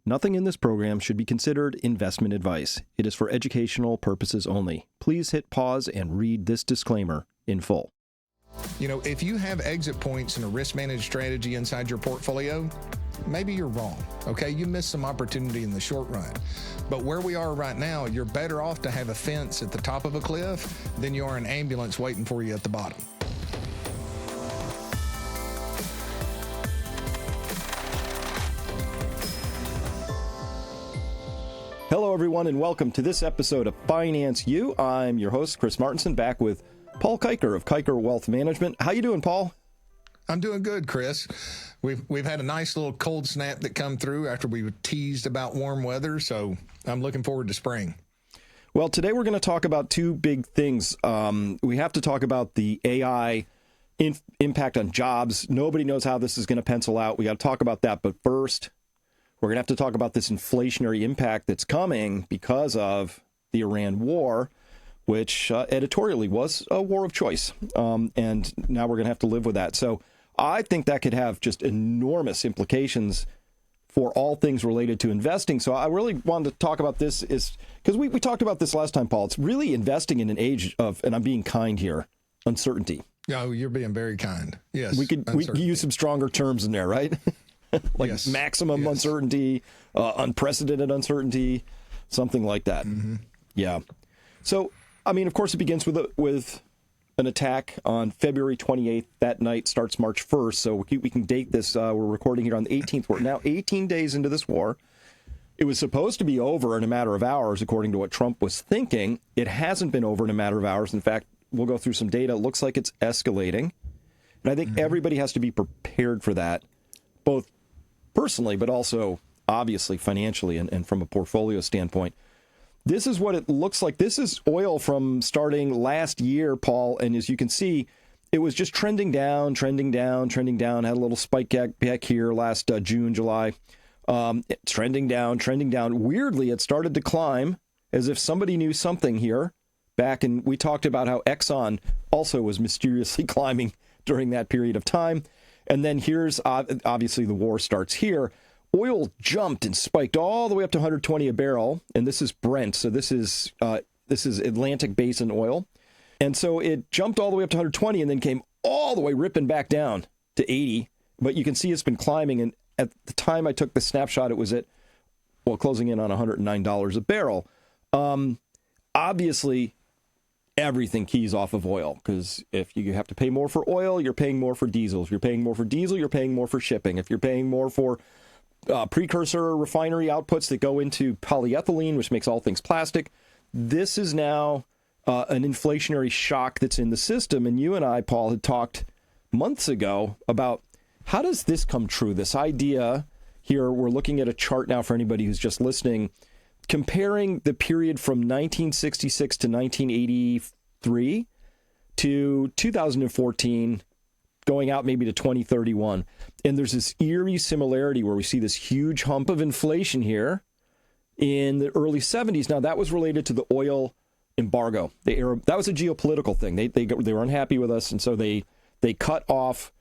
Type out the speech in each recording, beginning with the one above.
Nothing in this program should be considered investment advice. It is for educational purposes only. Please hit pause and read this disclaimer in full. You know, if you have exit points in a risk managed strategy inside your portfolio, maybe you're wrong, okay? You missed some opportunity in the short run. But where we are right now, you're better off to have a fence at the top of a cliff than you are an ambulance waiting for you at the bottom. Hello, everyone, and welcome to this episode of Finance U. I'm your host, Chris Martinson, back with Paul Kiker of Kiker Wealth Management. How you doing, Paul? I'm doing good, Chris. We've had a nice little cold snap that come through after we teased about warm weather, so I'm looking forward to spring. Well, today we're going to talk about two big things. We have to talk about the AI impact on jobs. Nobody knows how this is going to pencil out. We got to talk about that. But first, we're going to have to talk about this inflationary impact that's coming because of the Iran war, which editorially was a war of choice. And now we're going to have to live with that. So I think that could have just enormous implications for all things related to investing. So I really wanted to talk about this is because we talked about this last time, Paul. It's really investing in an age of, and I'm being kind here, uncertainty. Oh, you're being very kind. Yes. We could use some stronger terms in there, right? Like yes. Maximum uncertainty, unprecedented uncertainty, something like that. Mm-hmm. Yeah. So, I mean, of course, it begins with an attack on February 28th. That night starts March 1st. So we can date this. We're recording here on the 18th. We're now 18 days into this war. It was supposed to be over in a matter of hours, according to what Trump was thinking. It hasn't been over in a matter of hours. In fact, we'll go through some data. It looks like it's escalating. And I think everybody has to be prepared for that, both personally, but also obviously financially and from a portfolio standpoint. This is what it looks like. This is oil from starting last year, Paul. And as you can see, it was just trending down, had a little spike back here last June, July. Trending down. Weirdly, it started to climb as if somebody knew something here back. And we talked about how Exxon also was mysteriously climbing during that period of time. And then here's, obviously, the war starts here. Oil jumped and spiked all the way up to 120 a barrel, and this is Brent. So this is Atlantic Basin oil. And so it jumped all the way up to 120 and then came all the way ripping back down to 80. But you can see it's been climbing. And at the time I took the snapshot, it was at, closing in on $109 a barrel. Obviously, everything keys off of oil, because if you have to pay more for oil, you're paying more for diesel. If you're paying more for diesel, you're paying more for shipping. If you're paying more for precursor refinery outputs that go into polyethylene, which makes all things plastic, this is now an inflationary shock that's in the system. And you and I, Paul, had talked months ago about how does this come true? This idea here, we're looking at a chart now for anybody who's just listening, comparing the period from 1966 to 1983 to 2014, going out maybe to 2031. And there's this eerie similarity where we see this huge hump of inflation here in the early 70s. Now, that was related to the oil embargo. That was a geopolitical thing. They were unhappy with us, and so they cut off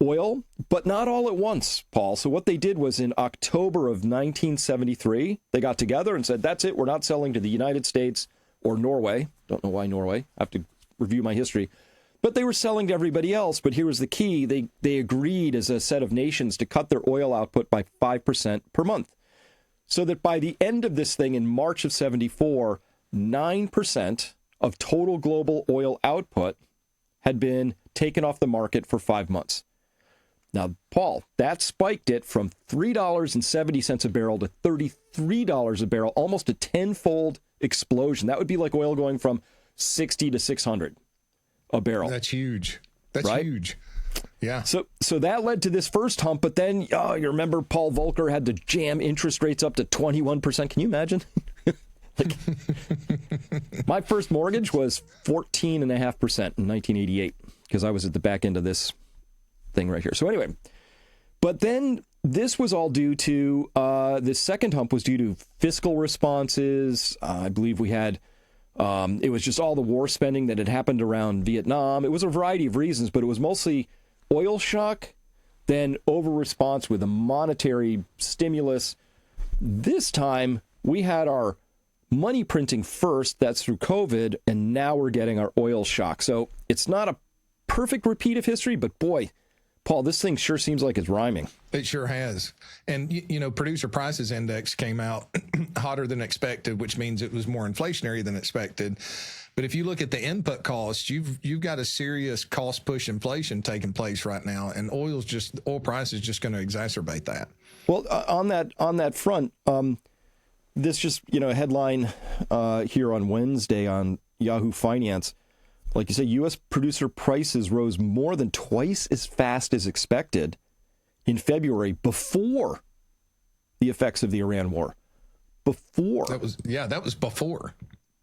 oil, but not all at once, Paul. So what they did was in October of 1973, they got together and said, that's it. We're not selling to the United States or Norway. Don't know why Norway. I have to review my history. But they were selling to everybody else. But here was the key. They agreed as a set of nations to cut their oil output by 5% per month. So that by the end of this thing in March of 74, 9% of total global oil output had been taken off the market for 5 months. Now, Paul, that spiked it from $3.70 a barrel to $33 a barrel, almost a tenfold explosion. That would be like oil going from 60 to 600 a barrel. That's huge. That's right? Huge. Yeah. So that led to this first hump, but then you remember Paul Volcker had to jam interest rates up to 21%. Can you imagine? My first mortgage was 14.5% in 1988 because I was at the back end of this thing right here. So anyway, but then this was all due to, this second hump was due to fiscal responses. I believe we had, it was just all the war spending that had happened around Vietnam. It was a variety of reasons, but it was mostly oil shock, then over response with a monetary stimulus. This time we had our money printing first, that's through COVID, and now we're getting our oil shock. So it's not a perfect repeat of history, but boy, Paul, this thing sure seems like it's rhyming. It sure has. And, producer prices index came out hotter than expected, which means it was more inflationary than expected. But if you look at the input costs, you've got a serious cost push inflation taking place right now, and oil price is just going to exacerbate that. Well, on that front, this just a headline here on Wednesday on Yahoo Finance. Like you say, U.S. producer prices rose more than twice as fast as expected in February before the effects of the Iran war. That was before.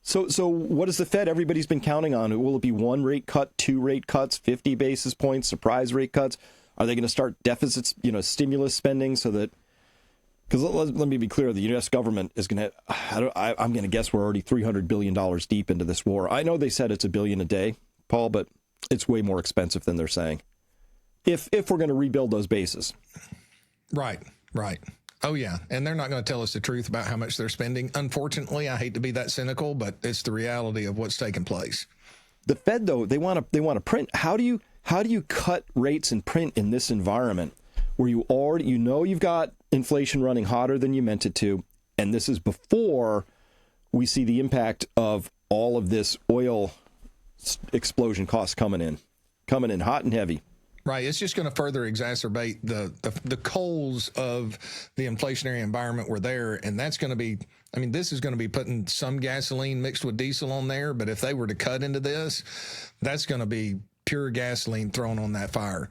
So what is the Fed? Everybody's been counting on. Will it be one rate cut, two rate cuts, 50 basis points, surprise rate cuts? Are they going to start deficits, stimulus spending so that? Because let me be clear, the U.S. government is going to. I'm going to guess we're already $300 billion deep into this war. I know they said it's $1 billion a day, Paul, but it's way more expensive than they're saying. If we're going to rebuild those bases, right. Oh, yeah. And they're not going to tell us the truth about how much they're spending. Unfortunately, I hate to be that cynical, but it's the reality of what's taking place. The Fed, though, they want to print. How do you cut rates and print in this environment where you already you've got inflation running hotter than you meant it to, and this is before we see the impact of all of this oil explosion costs coming in hot and heavy. Right. It's just going to further exacerbate the coals of the inflationary environment we're there. And that's going to be, this is going to be putting some gasoline mixed with diesel on there. But if they were to cut into this, that's going to be pure gasoline thrown on that fire.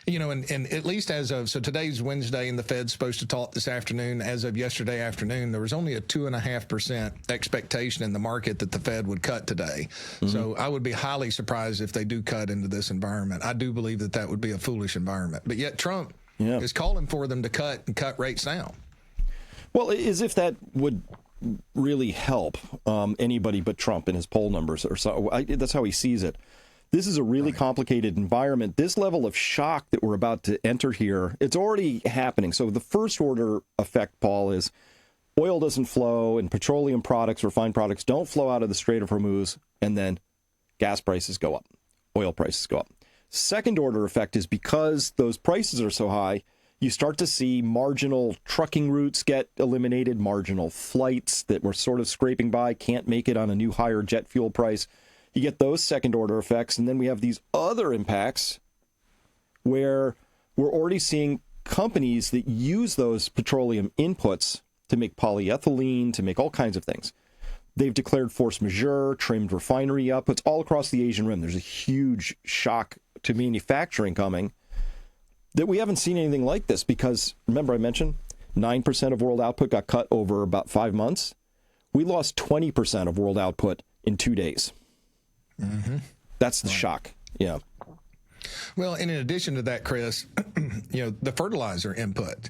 And at least so today's Wednesday and the Fed's supposed to talk this afternoon. As of yesterday afternoon, there was only a 2.5% expectation in the market that the Fed would cut today. Mm-hmm. So I would be highly surprised if they do cut into this environment. I do believe that would be a foolish environment. But yet Trump is calling for them to cut rates down. Well, as if that would really help anybody but Trump in his poll numbers or so. That's how he sees it. This is a really complicated environment. This level of shock that we're about to enter here, it's already happening. So the first order effect, Paul, is oil doesn't flow and petroleum products, refined products don't flow out of the Strait of Hormuz, and then gas prices go up, oil prices go up. Second order effect is because those prices are so high, you start to see marginal trucking routes get eliminated, marginal flights that were sort of scraping by, can't make it on a new higher jet fuel price. You get those second order effects, and then we have these other impacts where we're already seeing companies that use those petroleum inputs to make polyethylene, to make all kinds of things. They've declared force majeure, trimmed refinery outputs all across the Asian rim. There's a huge shock to manufacturing coming that we haven't seen anything like this because, remember I mentioned 9% of world output got cut over about 5 months. We lost 20% of world output in 2 days. Mm-hmm. That's the shock. Yeah. Well, and in addition to that, Chris, the fertilizer input.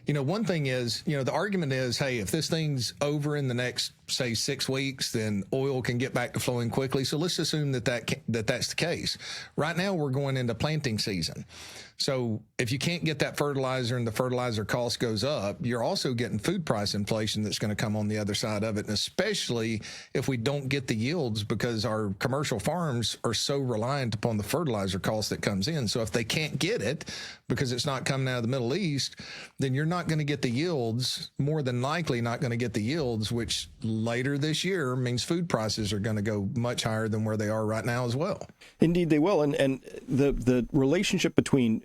One thing is, the argument is, hey, if this thing's over in the next, say, 6 weeks, then oil can get back to flowing quickly. So let's assume that's the case. Right now, we're going into planting season. So if you can't get that fertilizer and the fertilizer cost goes up, you're also getting food price inflation that's going to come on the other side of it. And especially if we don't get the yields because our commercial farms are so reliant upon the fertilizer cost that comes in. So if they can't get it because it's not coming out of the Middle East, then you're not going to get the yields, more than likely not going to get the yields, which later this year means food prices are going to go much higher than where they are right now as well. Indeed, they will. And the relationship between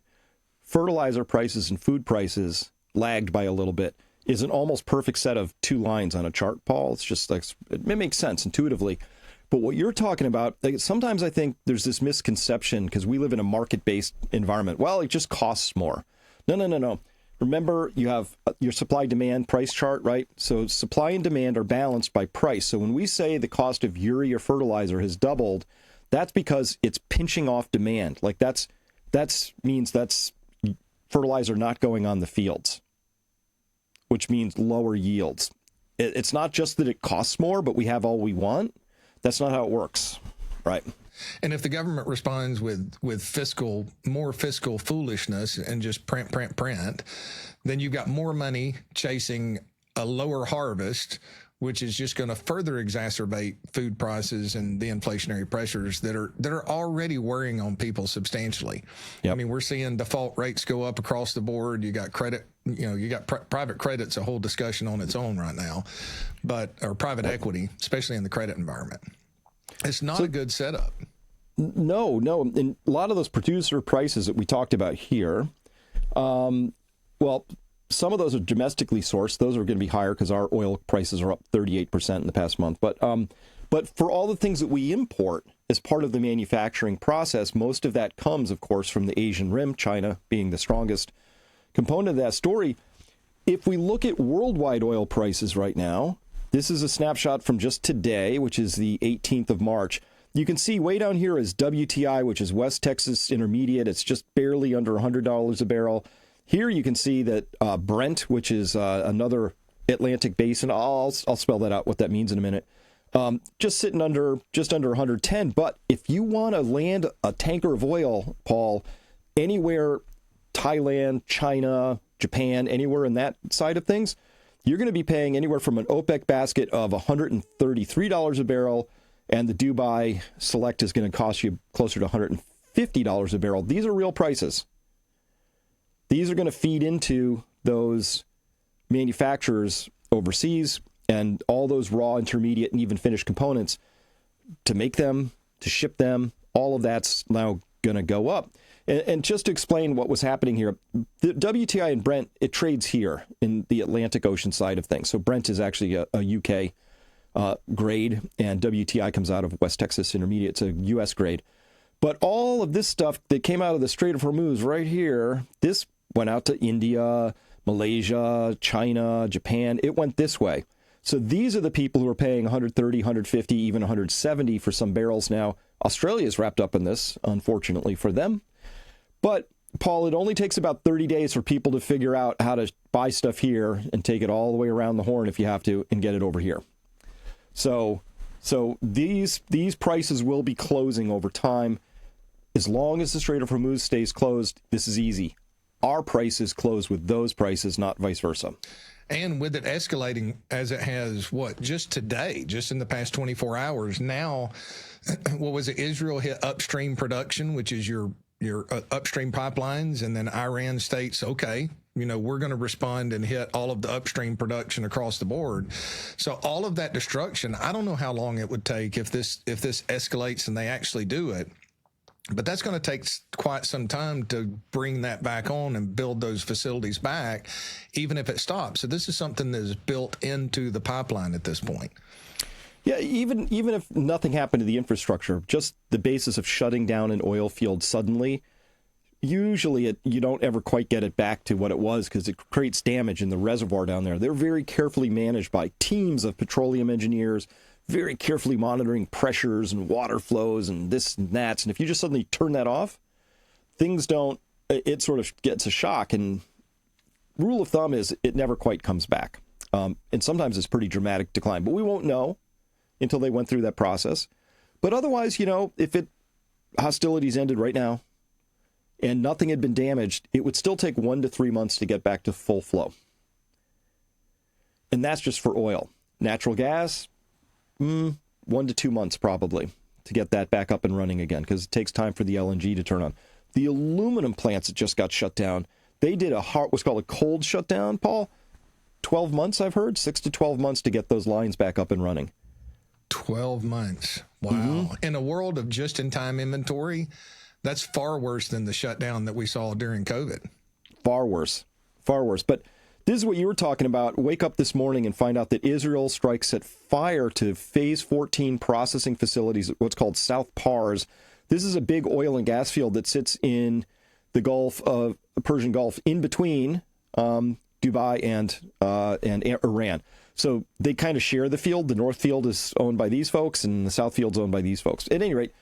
fertilizer prices and food prices lagged by a little bit is an almost perfect set of two lines on a chart, Paul. It's just like, it makes sense intuitively. But what you're talking about, sometimes I think there's this misconception because we live in a market-based environment. Well, it just costs more. No. Remember, you have your supply-demand price chart, right? So supply and demand are balanced by price. So when we say the cost of urea fertilizer has doubled, that's because it's pinching off demand. Like that means that's fertilizer not going on the fields, which means lower yields. It's not just that it costs more, but we have all we want. That's not how it works, right? And if the government responds with more fiscal foolishness and just print, then you've got more money chasing a lower harvest, which is just going to further exacerbate food prices and the inflationary pressures that are already worrying on people substantially. Yep. I mean, we're seeing default rates go up across the board. You got credit, you got private credit's a whole discussion on its own right now, or private equity, especially in the credit environment. It's not a good setup. No. And a lot of those producer prices that we talked about here, well, some of those are domestically sourced. Those are going to be higher because our oil prices are up 38% in the past month. But for all the things that we import as part of the manufacturing process, most of that comes, of course, from the Asian Rim, China being the strongest component of that story. If we look at worldwide oil prices right now, this is a snapshot from just today, which is the 18th of March. You can see way down here is WTI, which is West Texas Intermediate. It's just barely under $100 a barrel. Here you can see that Brent, which is another Atlantic basin, I'll spell that out, what that means in a minute, just sitting just under 110. But if you want to land a tanker of oil, Paul, anywhere, Thailand, China, Japan, anywhere in that side of things, you're going to be paying anywhere from an OPEC basket of $133 a barrel, and the Dubai Select is going to cost you closer to $150 a barrel. These are real prices. These are going to feed into those manufacturers overseas and all those raw, intermediate, and even finished components to make them, to ship them. All of that's now going to go up. And just to explain what was happening here, the WTI and Brent, it trades here in the Atlantic Ocean side of things. So Brent is actually a UK grade, and WTI comes out of West Texas Intermediate. It's a U.S. grade. But all of this stuff that came out of the Strait of Hormuz right here, this went out to India, Malaysia, China, Japan. It went this way. So these are the people who are paying 130, 150, even 170 for some barrels now. Australia is wrapped up in this, unfortunately for them. But, Paul, it only takes about 30 days for people to figure out how to buy stuff here and take it all the way around the horn if you have to and get it over here. So these prices will be closing over time. As long as the Strait of Hormuz stays closed, this is easy. Our prices close with those prices, not vice versa. And with it escalating as it has, just today, just in the past 24 hours, now, what was it? Israel hit upstream production, which is your upstream pipelines, and then Iran states, okay, we're going to respond and hit all of the upstream production across the board. So all of that destruction, I don't know how long it would take if this escalates and they actually do it. But that's going to take quite some time to bring that back on and build those facilities back, even if it stops. So this is something that is built into the pipeline at this point. Yeah, even if nothing happened to the infrastructure, just the basis of shutting down an oil field suddenly, usually you don't ever quite get it back to what it was because it creates damage in the reservoir down there. They're very carefully managed by teams of petroleum engineers, very carefully monitoring pressures and water flows and this and that. And if you just suddenly turn that off, it sort of gets a shock. And rule of thumb is it never quite comes back. And sometimes it's pretty dramatic decline, but we won't know until they went through that process. But otherwise, if hostilities ended right now and nothing had been damaged, it would still take 1 to 3 months to get back to full flow. And that's just for oil. Natural gas, 1 to 2 months probably to get that back up and running again because it takes time for the LNG to turn on. The aluminum plants that just got shut down, they did what's called a cold shutdown, Paul. 12 months, I've heard, 6 to 12 months to get those lines back up and running. 12 months. Wow. Mm-hmm. In a world of just-in-time inventory, that's far worse than the shutdown that we saw during COVID. Far worse. But this is what you were talking about. Wake up this morning and find out that Israel strikes at fire to Phase 14 processing facilities, what's called South Pars. This is a big oil and gas field that sits in the Persian Gulf, in between Dubai and Iran. So they kind of share the field. The north field is owned by these folks, and the south field's owned by these folks. At any rate,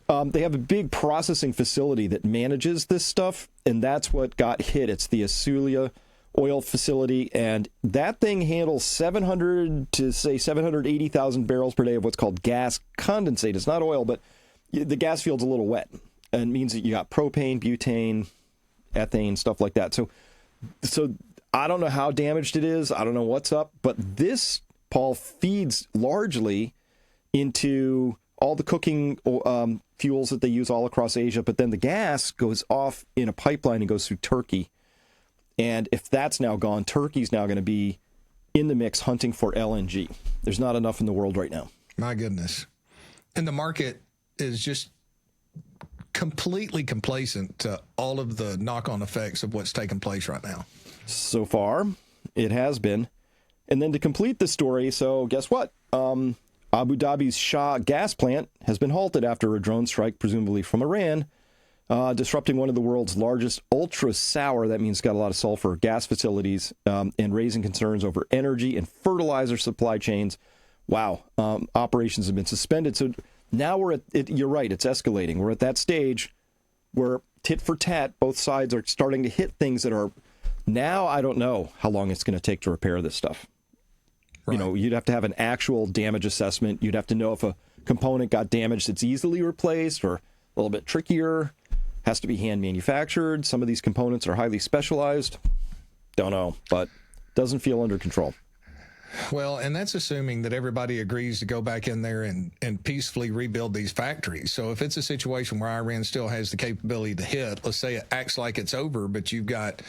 they have a big processing facility that manages this stuff, and that's what got hit. It's the Asulia oil facility, and that thing handles 700 to say 780,000 barrels per day of what's called gas condensate. It's not oil, but the gas field's a little wet, and it means that you got propane, butane, ethane, stuff like that. So I don't know how damaged it is. I don't know what's up, but this, Paul, feeds largely into all the cooking fuels that they use all across Asia, but then the gas goes off in a pipeline and goes through Turkey. And if that's now gone, Turkey's now going to be in the mix hunting for LNG. There's not enough in the world right now. My goodness. And the market is just completely complacent to all of the knock-on effects of what's taking place right now. So far, it has been. And then to complete the story, so guess what? Abu Dhabi's Shah gas plant has been halted after a drone strike, presumably from Iran, disrupting one of the world's largest ultra-sour, that means got a lot of sulfur, gas facilities, and raising concerns over energy and fertilizer supply chains. Wow. Operations have been suspended. So now we're at it. You're right. It's escalating. We're at that stage where tit for tat, both sides are starting to hit things that are now, I don't know how long it's going to take to repair this stuff. Right. You know, you'd have to have an actual damage assessment. You'd have to know if a component got damaged that's easily replaced or a little bit trickier, has to be hand manufactured. Some of these components are highly specialized. Don't know, but doesn't feel under control. Well, and that's assuming that everybody agrees to go back in there and peacefully rebuild these factories. So if it's a situation where Iran still has the capability to hit, let's say it acts like it's over, but you've got,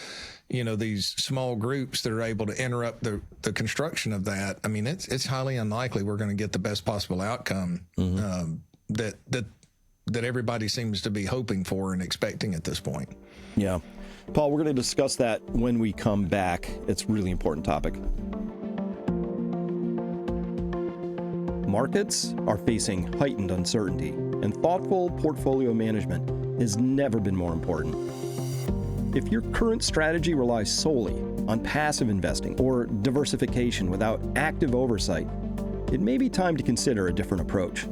you know, these small groups that are able to interrupt the construction of that. I mean, it's highly unlikely we're going to get the best possible outcome that everybody seems to be hoping for and expecting at this point. Yeah. Paul, we're going to discuss that when we come back. It's a really important topic. Markets are facing heightened uncertainty, and thoughtful portfolio management has never been more important. If your current strategy relies solely on passive investing or diversification without active oversight, it may be time to consider a different approach.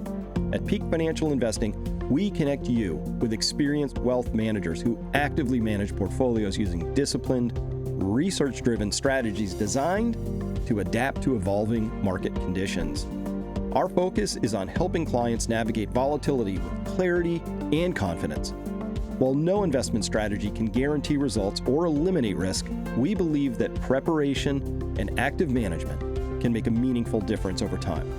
At Peak Financial Investing, we connect you with experienced wealth managers who actively manage portfolios using disciplined, research-driven strategies designed to adapt to evolving market conditions. Our focus is on helping clients navigate volatility with clarity and confidence. While no investment strategy can guarantee results or eliminate risk, we believe that preparation and active management can make a meaningful difference over time.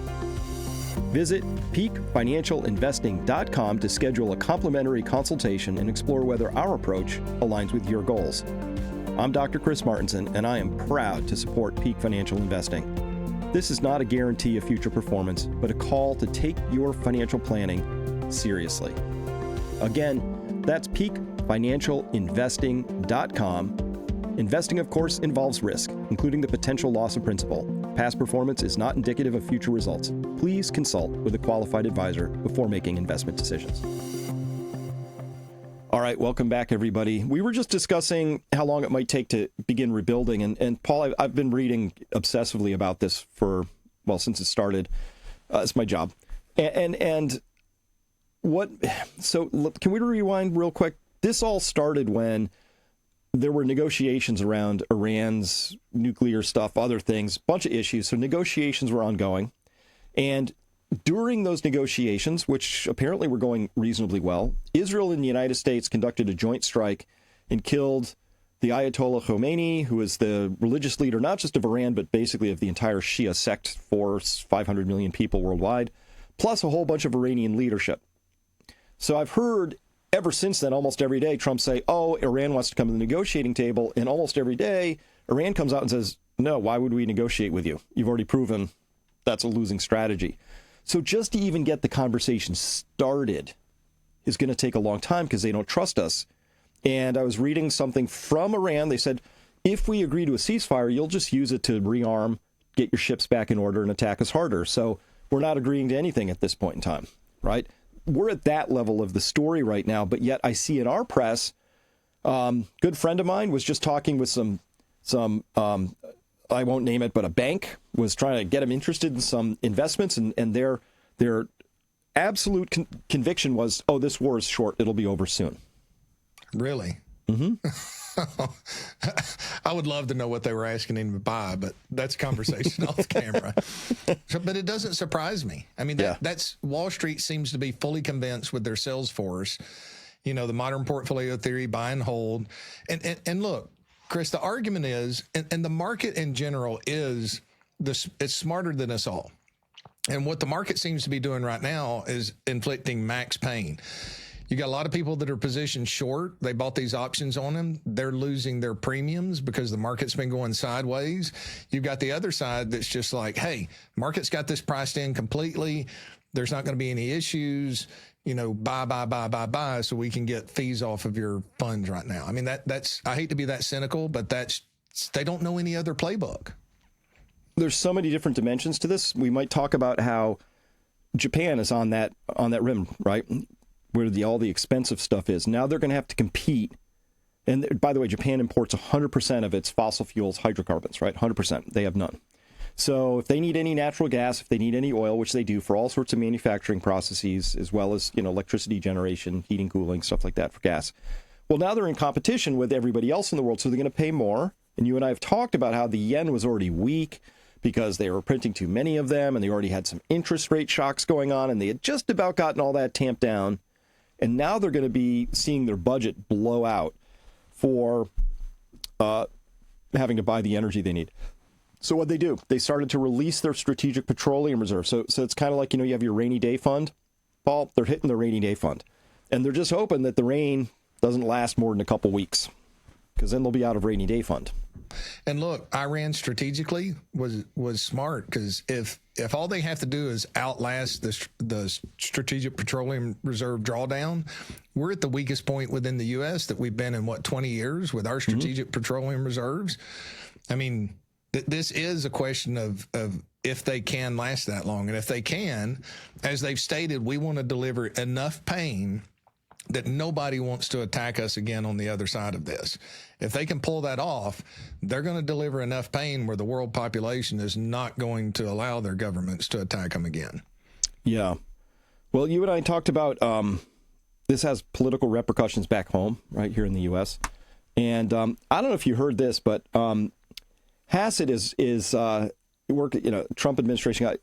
Visit peakfinancialinvesting.com to schedule a complimentary consultation and explore whether our approach aligns with your goals. I'm Dr. Chris Martinson, and I am proud to support Peak Financial Investing. This is not a guarantee of future performance, but a call to take your financial planning seriously. Again, that's peakfinancialinvesting.com. Investing, of course, involves risk, including the potential loss of principal. Past performance is not indicative of future results. Please consult with a qualified advisor before making investment decisions. All right, welcome back, everybody. We were just discussing how long it might take to begin rebuilding. And Paul, I've been reading obsessively about this since it started. It's my job. And so can we rewind real quick? This all started when there were negotiations around Iran's nuclear stuff, other things, bunch of issues. So negotiations were ongoing. And during those negotiations, which apparently were going reasonably well, Israel and the United States conducted a joint strike and killed the Ayatollah Khomeini, who is the religious leader, not just of Iran, but basically of the entire Shia sect force, 500 million people worldwide, plus a whole bunch of Iranian leadership. So I've heard ever since then, almost every day, Trump say, oh, Iran wants to come to the negotiating table. And almost every day, Iran comes out and says, no, why would we negotiate with you? You've already proven that's a losing strategy. So just to even get the conversation started is going to take a long time because they don't trust us. And I was reading something from Iran. They said, if we agree to a ceasefire, you'll just use it to rearm, get your ships back in order, and attack us harder. So we're not agreeing to anything at this point in time, right? We're at that level of the story right now. But yet I see in our press, good friend of mine was just talking with some I won't name it, but a bank was trying to get him interested in some investments, and their absolute conviction was, oh, this war is short. It'll be over soon. Really? Mm-hmm. I would love to know what they were asking him to buy, but that's a conversation off camera. But it doesn't surprise me. I mean, that's Wall Street seems to be fully convinced with their sales force, you know, the modern portfolio theory, buy and hold. And look, Chris, the argument is, and the market in general is this, it's smarter than us all. And what the market seems to be doing right now is inflicting max pain. You got a lot of people that are positioned short. They bought these options on them. They're losing their premiums because the market's been going sideways. You've got the other side that's just like, hey, market's got this priced in completely. There's not going to be any issues. You know, buy, so we can get fees off of your funds right now. I mean, that's, I hate to be that cynical, but they don't know any other playbook. There's so many different dimensions to this. We might talk about how Japan is on that rim, right? Where all the expensive stuff is. Now they're going to have to compete. And by the way, Japan imports 100% of its fossil fuels, hydrocarbons, right? 100%. They have none. So if they need any natural gas, if they need any oil, which they do for all sorts of manufacturing processes, as well as, electricity generation, heating, cooling, stuff like that for gas. Well, now they're in competition with everybody else in the world, so they're going to pay more. And you and I have talked about how the yen was already weak because they were printing too many of them, and they already had some interest rate shocks going on, and they had just about gotten all that tamped down. And now they're going to be seeing their budget blow out for having to buy the energy they need. So what they do, they started to release their strategic petroleum reserve. So it's kind of like, you have your rainy day fund. Paul, they're hitting the rainy day fund. And they're just hoping that the rain doesn't last more than a couple weeks, because then they'll be out of rainy day fund. And look, Iran strategically was smart, because if all they have to do is outlast the strategic petroleum reserve drawdown, we're at the weakest point within the U.S. that we've been in, 20 years with our strategic petroleum reserves. I mean, this is a question of if they can last that long. And if they can, as they've stated, we want to deliver enough pain that nobody wants to attack us again on the other side of this. If they can pull that off, they're going to deliver enough pain where the world population is not going to allow their governments to attack them again. Yeah. Well, you and I talked about this has political repercussions back home, right here in the U.S. And I don't know if you heard this, but Hassett is Trump administration guy.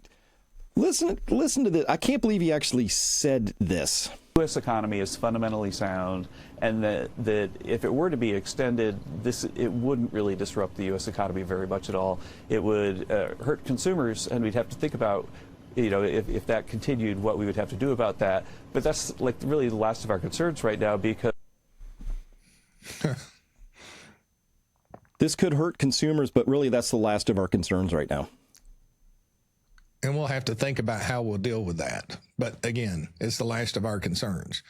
Listen to this. I can't believe he actually said this. The U.S. economy is fundamentally sound, and that if it were to be extended, it wouldn't really disrupt the U.S. economy very much at all. It would hurt consumers, and we'd have to think about, if that continued, what we would have to do about that. But that's really the last of our concerns right now, because this could hurt consumers, but really that's the last of our concerns right now. And we'll have to think about how we'll deal with that. But again, it's the last of our concerns.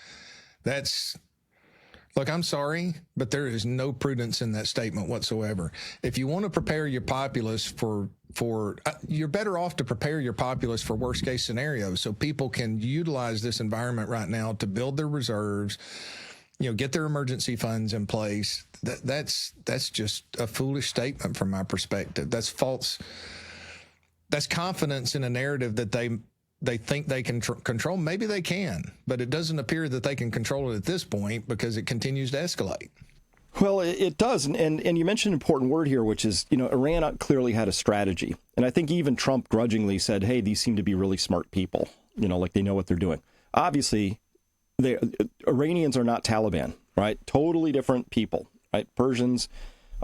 Look, I'm sorry, but there is no prudence in that statement whatsoever. If you want to prepare your populace for you're better off to prepare your populace for worst case scenarios, so people can utilize this environment right now to build their reserves, get their emergency funds in place. That's just a foolish statement from my perspective. That's false. That's confidence in a narrative that they think they can control. Maybe they can, but it doesn't appear that they can control it at this point because it continues to escalate. Well, it does. And you mentioned an important word here, which is, Iran clearly had a strategy. And I think even Trump grudgingly said, hey, these seem to be really smart people, like they know what they're doing. Obviously, Iranians are not Taliban, right? Totally different people, right? Persians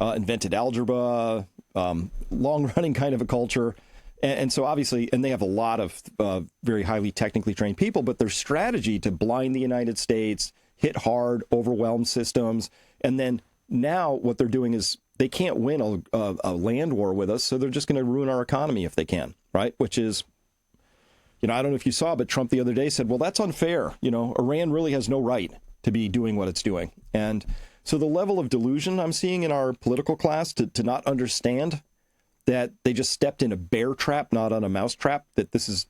invented algebra, long-running kind of a culture. And so obviously, and they have a lot of very highly technically trained people, but their strategy to blind the United States, hit hard, overwhelm systems, and then now what they're doing is they can't win a land war with us, so they're just going to ruin our economy if they can, right? Which is, I don't know if you saw, but Trump the other day said, well, that's unfair. Iran really has no right to be doing what it's doing. And so the level of delusion I'm seeing in our political class to not understand that they just stepped in a bear trap, not on a mouse trap, that this is,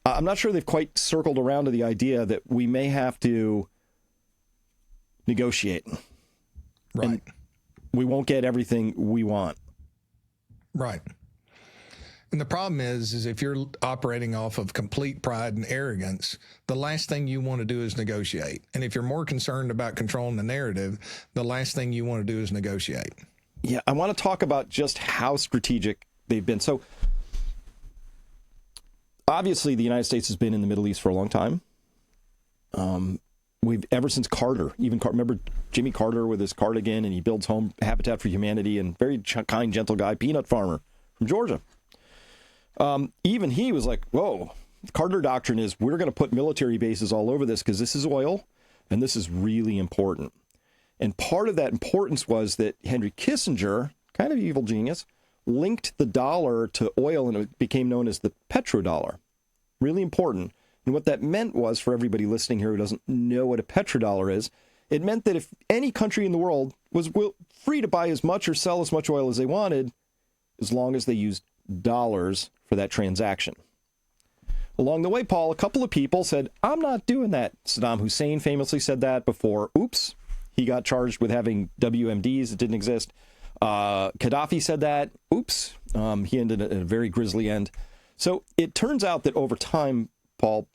I'm not sure they've quite circled around to the idea that we may have to negotiate. Right. And we won't get everything we want. Right. And the problem is if you're operating off of complete pride and arrogance, the last thing you want to do is negotiate. And if you're more concerned about controlling the narrative, the last thing you want to do is negotiate. Yeah, I want to talk about just how strategic they've been. So, obviously, the United States has been in the Middle East for a long time. we've ever since Carter, remember Jimmy Carter with his cardigan, and he builds home Habitat for Humanity, and very kind, gentle guy, peanut farmer from Georgia. Even he was like, whoa, the Carter doctrine is we're going to put military bases all over this because this is oil and this is really important. And part of that importance was that Henry Kissinger, kind of evil genius, linked the dollar to oil, and it became known as the petrodollar. Really important. And what that meant was, for everybody listening here who doesn't know what a petrodollar is, it meant that if any country in the world was free to buy as much or sell as much oil as they wanted, as long as they used dollars for that transaction. Along the way, Paul, a couple of people said, I'm not doing that. Saddam Hussein famously said that before. Oops. He got charged with having WMDs that didn't exist. Gaddafi said that. Oops. He ended at a very grisly end. So it turns out that over time, Paul,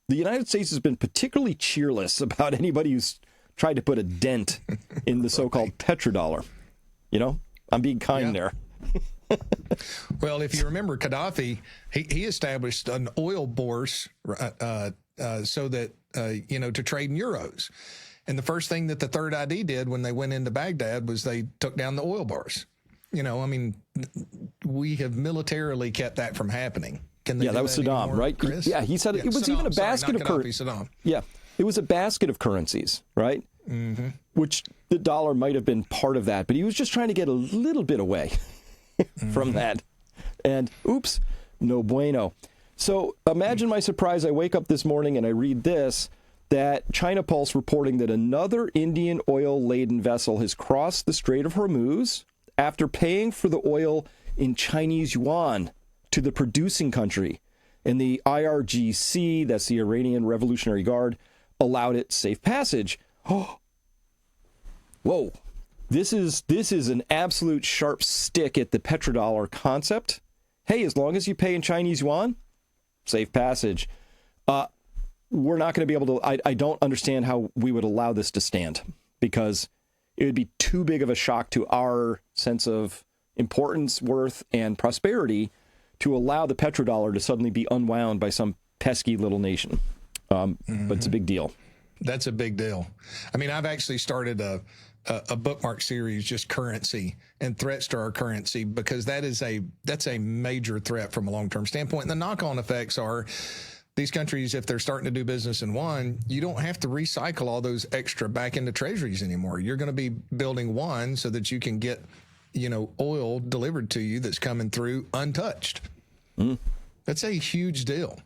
the United States has been particularly cheerless about anybody who's tried to put a dent in the so-called petrodollar. You know, I'm being kind there. Well, if you remember Gaddafi, he established an oil bourse so that, to trade in euros. And the first thing that the Third ID did when they went into Baghdad was they took down the oil bars. We have militarily kept that from happening. That was Saddam, anymore, right? Chris? Yeah, he said it was Saddam, even a basket of currencies. Yeah, it was a basket of currencies, right? Mm-hmm. Which the dollar might have been part of that, but he was just trying to get a little bit away from that. And oops, no bueno. So imagine my surprise. I wake up this morning and I read this, that China Pulse reporting that another Indian oil-laden vessel has crossed the Strait of Hormuz after paying for the oil in Chinese yuan to the producing country. And the IRGC, that's the Iranian Revolutionary Guard, allowed it safe passage. Oh, whoa. This is an absolute sharp stick at the petrodollar concept. Hey, as long as you pay in Chinese yuan, safe passage. We're not going to be able to, I don't understand how we would allow this to stand, because it would be too big of a shock to our sense of importance, worth, and prosperity to allow the petrodollar to suddenly be unwound by some pesky little nation. But it's a big deal. That's a big deal. I've actually started a bookmark series, just currency and threats to our currency, because that's a major threat from a long-term standpoint. And the knock-on effects are these countries, if they're starting to do business in one, you don't have to recycle all those extra back into treasuries anymore. You're going to be building one so that you can get, oil delivered to you that's coming through untouched. That's a huge deal.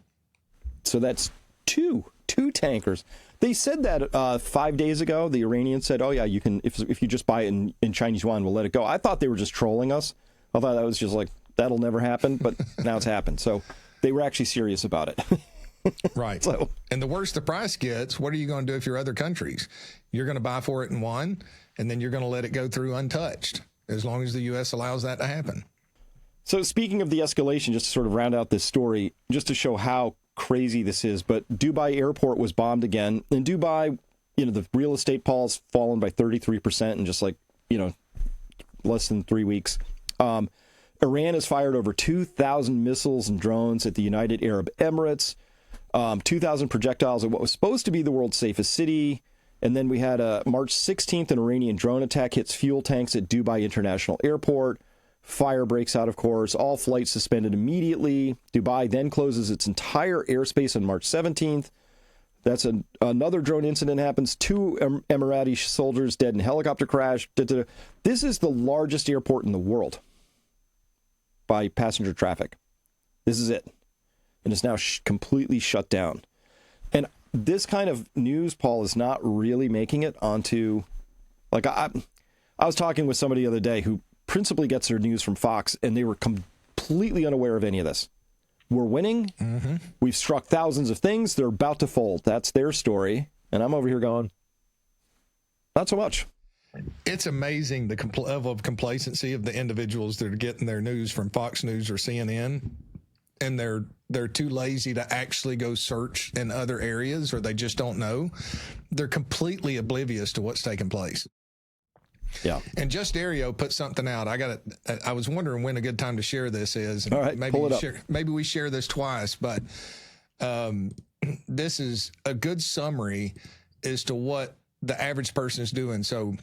So that's two tankers. They said that 5 days ago. The Iranians said, "Oh yeah, you can if you just buy it in Chinese yuan, we'll let it go." I thought they were just trolling us. I thought that was just like, that'll never happen, but now it's happened. So they were actually serious about it. Right. So, and the worse the price gets, what are you going to do if you're other countries? You're going to buy for it in one, and then you're going to let it go through untouched, as long as the U.S. allows that to happen. So speaking of the escalation, just to sort of round out this story, just to show how crazy this is, but Dubai airport was bombed again. In Dubai, the real estate Paul has fallen by 33% in just less than 3 weeks. Iran has fired over 2,000 missiles and drones at the United Arab Emirates, 2,000 projectiles at what was supposed to be the world's safest city. And then we had March 16th, an Iranian drone attack hits fuel tanks at Dubai International Airport. Fire breaks out, of course. All flights suspended immediately. Dubai then closes its entire airspace on March 17th. That's another drone incident happens. 2 Emirati soldiers dead in a helicopter crash. This is the largest airport in the world by passenger traffic. This is it. And it's now completely shut down. And this kind of news, Paul, is not really making it onto, I was talking with somebody the other day who principally gets their news from Fox, and they were completely unaware of any of this. We're winning. Mm-hmm. We've struck thousands of things. They're about to fold. That's their story. And I'm over here going, not so much. It's amazing the level of complacency of the individuals that are getting their news from Fox News or CNN, and they're too lazy to actually go search in other areas, or they just don't know. They're completely oblivious to what's taking place. Yeah. And Just Aereo put something out. I was wondering when a good time to share this is. All right, maybe pull it up. Maybe we share this twice, but this is a good summary as to what the average person is doing. So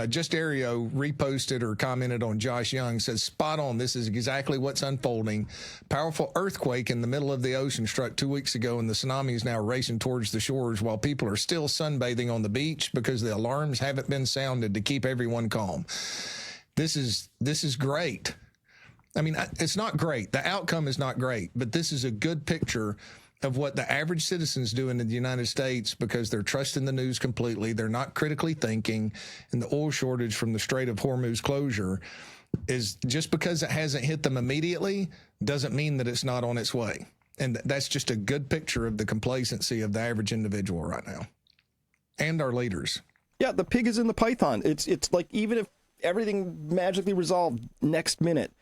Just Aereo reposted or commented on Josh Young, says, spot on. This is exactly what's unfolding. Powerful earthquake in the middle of the ocean struck 2 weeks ago, and the tsunami is now racing towards the shores while people are still sunbathing on the beach because the alarms haven't been sounded to keep everyone calm. This is great. I mean, it's not great. The outcome is not great, but this is a good picture of what the average citizen's doing in the United States because they're trusting the news completely. They're not critically thinking. And the oil shortage from the Strait of Hormuz closure is just because it hasn't hit them immediately doesn't mean that it's not on its way. And that's just a good picture of the complacency of the average individual right now and our leaders. Yeah, the pig is in the python. It's like even if everything magically resolved next minute,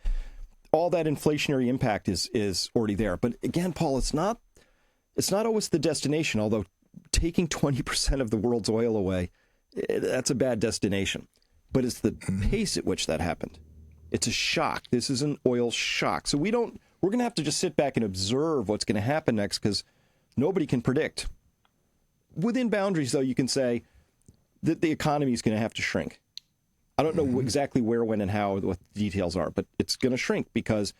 all that inflationary impact is already there. But again, Paul, it's not always the destination, although taking 20% of the world's oil away, that's a bad destination. But it's the pace at which that happened. It's a shock. This is an oil shock. So we're going to have to just sit back and observe what's going to happen next because nobody can predict. Within boundaries, though, you can say that the economy is going to have to shrink. I don't know exactly where, when, and how, what the details are, but it's going to shrink because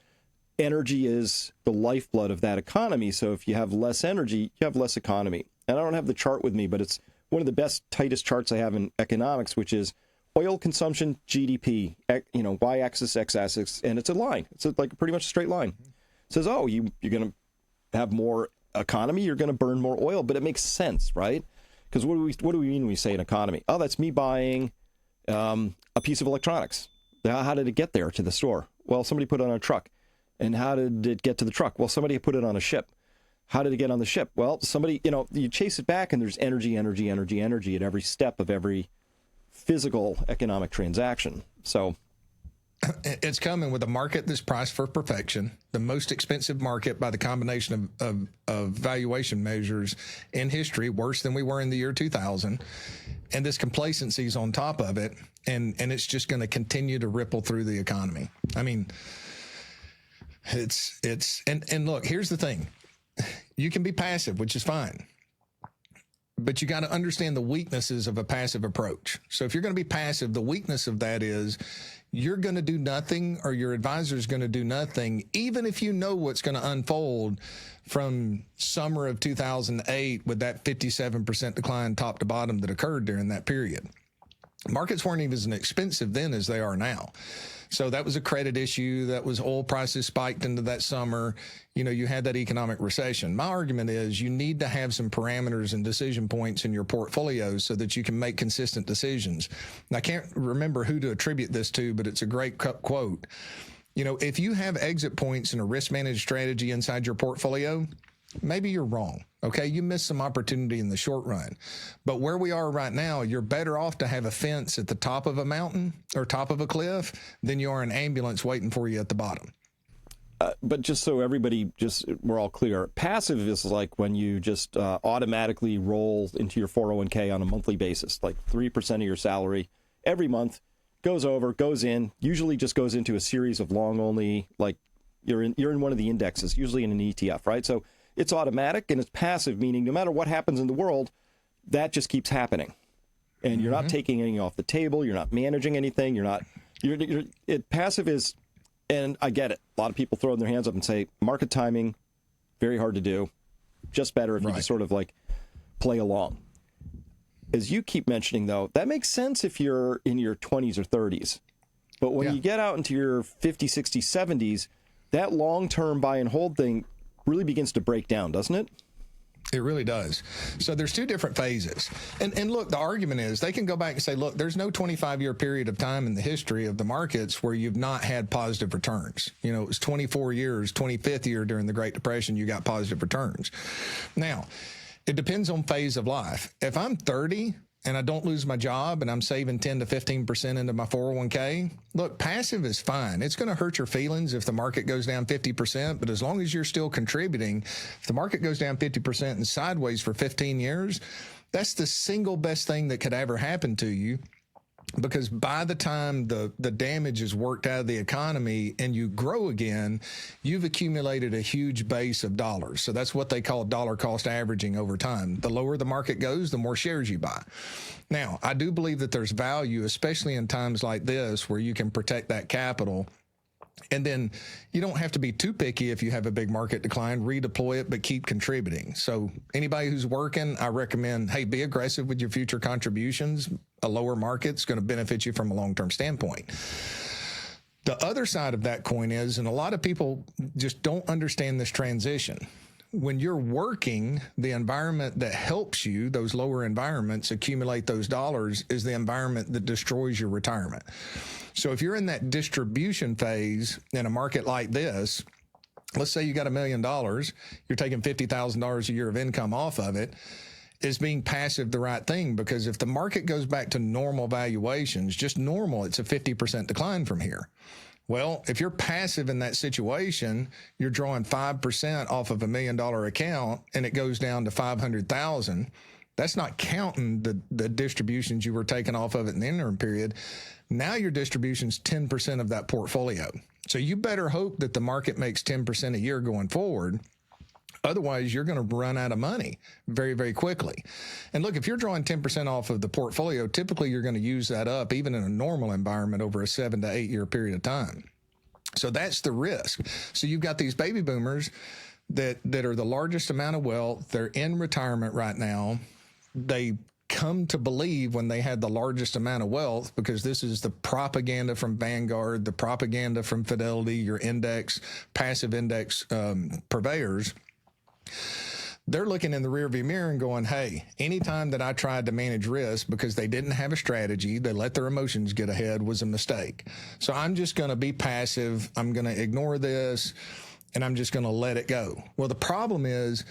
energy is the lifeblood of that economy. So if you have less energy, you have less economy. And I don't have the chart with me, but it's one of the best, tightest charts I have in economics, which is oil consumption, GDP, y-axis, x-axis, and it's a line. It's like pretty much a straight line. It says, oh, you're going to have more economy, you're going to burn more oil, but it makes sense, right? Because what do we mean when we say an economy? Oh, that's me buying a piece of electronics. How did it get there to the store? Well, somebody put it on a truck. And how did it get to the truck? Well, somebody put it on a ship. How did it get on the ship? Well, somebody, you chase it back and there's energy at every step of every physical economic transaction. So it's coming with a market that's priced for perfection, the most expensive market by the combination of valuation measures in history, worse than we were in the year 2000. And this complacency is on top of it. And it's just going to continue to ripple through the economy. I mean, and look, here's the thing. You can be passive, which is fine. But you got to understand the weaknesses of a passive approach. So if you're going to be passive, the weakness of that is you're going to do nothing or your advisor is going to do nothing, even if you know what's going to unfold from summer of 2008 with that 57% decline top to bottom that occurred during that period. Markets weren't even as expensive then as they are now. So that was a credit issue. That was oil prices spiked into that summer. You had that economic recession. My argument is you need to have some parameters and decision points in your portfolio so that you can make consistent decisions. And I can't remember who to attribute this to, but it's a great quote. If you have exit points in a risk managed strategy inside your portfolio, maybe you're wrong. Okay, you missed some opportunity in the short run. But where we are right now, you're better off to have a fence at the top of a mountain or top of a cliff than you are an ambulance waiting for you at the bottom. But just so we're all clear, passive is like when you just automatically roll into your 401k on a monthly basis, like 3% of your salary every month goes in, usually just goes into a series of long only, like you're in one of the indexes, usually in an ETF, right? So it's automatic and it's passive, meaning no matter what happens in the world, that just keeps happening. And you're not taking anything off the table. You're not managing anything. Passive is, and I get it. A lot of people throw their hands up and say, market timing, very hard to do. Just better if you just sort of like play along. As you keep mentioning, though, that makes sense if you're in your 20s or 30s. But when you get out into your 50s, 60s, 70s, that long-term buy and hold thing really begins to break down, doesn't it? It really does. So there's two different phases. And look, the argument is they can go back and say, look, there's no 25-year period of time in the history of the markets where you've not had positive returns. It was 24 years, 25th year during the Great Depression, you got positive returns. Now, it depends on phase of life. If I'm 30 and I don't lose my job and I'm saving 10 to 15% into my 401k, look, passive is fine. It's going to hurt your feelings if the market goes down 50%, but as long as you're still contributing, if the market goes down 50% and sideways for 15 years, that's the single best thing that could ever happen to you. because by the time the damage is worked out of the economy and you grow again, you've accumulated a huge base of dollars. So that's what they call dollar cost averaging over time. The lower the market goes, the more shares you buy. Now, I do believe that there's value, especially in times like this, where you can protect that capital. And then you don't have to be too picky if you have a big market decline, redeploy it, but keep contributing. So anybody who's working, I recommend, hey, be aggressive with your future contributions. A lower market's going to benefit you from a long-term standpoint. The other side of that coin is, and a lot of people just don't understand this transition. When you're working, the environment that helps you, those lower environments, accumulate those dollars is the environment that destroys your retirement. So if you're in that distribution phase in a market like this, let's say you got $1 million, you're taking $50,000 a year of income off of it. Is being passive the right thing? Because if the market goes back to normal valuations, just normal, it's a 50% decline from here. Well, if you're passive in that situation, you're drawing 5% off of $1 million account and it goes down to 500,000. That's not counting the distributions you were taking off of it in the interim period. Now your distribution's 10% of that portfolio. So you better hope that the market makes 10% a year going forward. Otherwise, you're going to run out of money very, very quickly. And look, if you're drawing 10% off of the portfolio, typically you're going to use that up even in a normal environment over a 7 to 8 year period of time. So that's the risk. So you've got these baby boomers that are the largest amount of wealth. They're in retirement right now. They come to believe when they had the largest amount of wealth, because this is the propaganda from Vanguard, the propaganda from Fidelity, your index, passive index purveyors. They're looking in the rearview mirror and going, hey, anytime that I tried to manage risk because they didn't have a strategy, they let their emotions get ahead, was a mistake. So I'm just going to be passive. I'm going to ignore this and I'm just going to let it go. Well, the problem is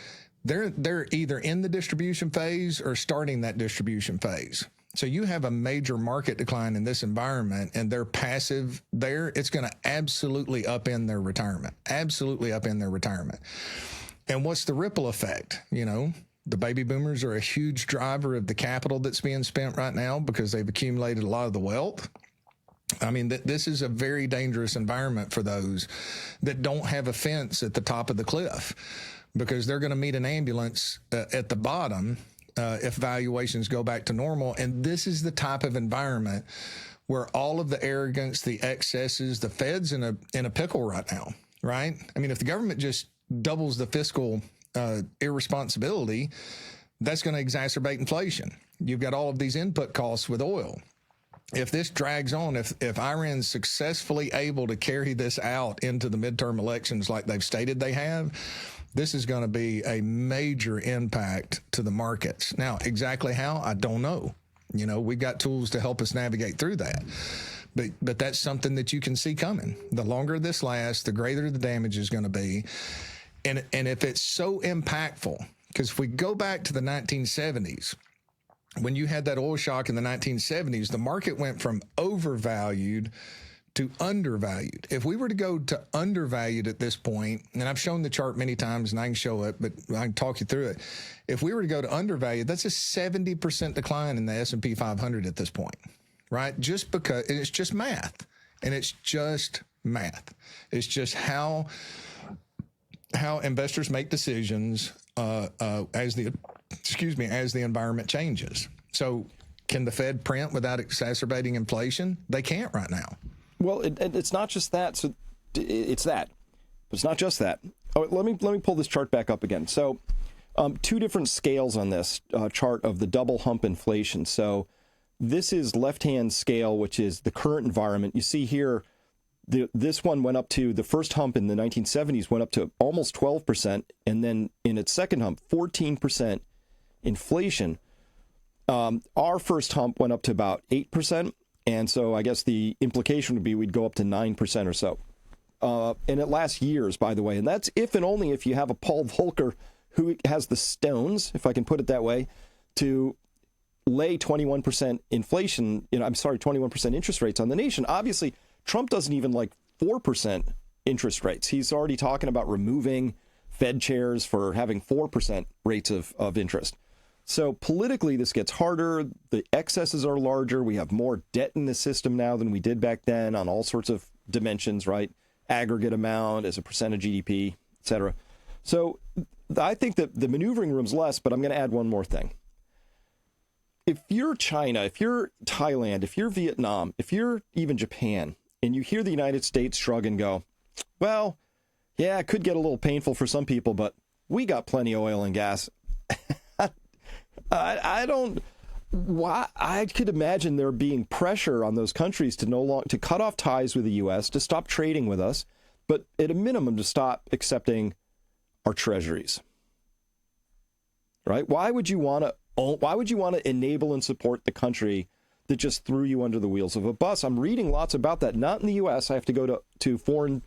they're either in the distribution phase or starting that distribution phase. So you have a major market decline in this environment and they're passive there. It's going to absolutely upend their retirement, absolutely upend their retirement. And what's the ripple effect? You know, the baby boomers are a huge driver of the capital that's being spent right now because they've accumulated a lot of the wealth. I mean, this is a very dangerous environment for those that don't have a fence at the top of the cliff, because they're going to meet an ambulance at the bottom if valuations go back to normal. And this is the type of environment where all of the arrogance, the excesses, the Fed's in a pickle right now, right? I mean, if the government just doubles the fiscal irresponsibility, that's going to exacerbate inflation. You've got all of these input costs with oil. If this drags on, if Iran's successfully able to carry this out into the midterm elections like they've stated they have, this is going to be a major impact to the markets. Now, exactly how, I don't know. You know, we've got tools to help us navigate through that. But that's something that you can see coming. The longer this lasts, the greater the damage is going to be. And if it's so impactful, because if we go back to the 1970s, when you had that oil shock in the 1970s, the market went from overvalued to undervalued. If we were to go to undervalued at this point, and I've shown the chart many times and I can show it, but I can talk you through it. If we were to go to undervalued, that's a 70% decline in the S&P 500 at this point, right? Just because it's just math, and it's just math. It's just how investors make decisions as the environment changes. So can the Fed print without exacerbating inflation? They can't right now. Well, it's not just that. So it's that. But it's not just that. Oh, let me pull this chart back up again. So two different scales on this chart of the double hump inflation. So this is left-hand scale, which is the current environment. You see here, this one went up to, the first hump in the 1970s went up to almost 12%, and then in its second hump, 14% inflation. Our first hump went up to about 8%, and so I guess the implication would be we'd go up to 9% or so. And it lasts years, by the way, and that's if and only if you have a Paul Volcker who has the stones, if I can put it that way, to lay 21% inflation, 21% interest rates on the nation. Obviously, Trump doesn't even like 4% interest rates. He's already talking about removing Fed chairs for having 4% rates of interest. So politically, this gets harder. The excesses are larger. We have more debt in the system now than we did back then on all sorts of dimensions, right? Aggregate amount as a percent of GDP, et cetera. So I think that the maneuvering room's less, but I'm going to add one more thing. If you're China, if you're Thailand, if you're Vietnam, if you're even Japan, and you hear the United States shrug and go, well, yeah, it could get a little painful for some people, but we got plenty of oil and gas. I could imagine there being pressure on those countries to cut off ties with the U.S., to stop trading with us, but at a minimum to stop accepting our treasuries. Right? Why would you want to enable and support the country that just threw you under the wheels of a bus? I'm reading lots about that. Not in the U.S. I have to go to foreign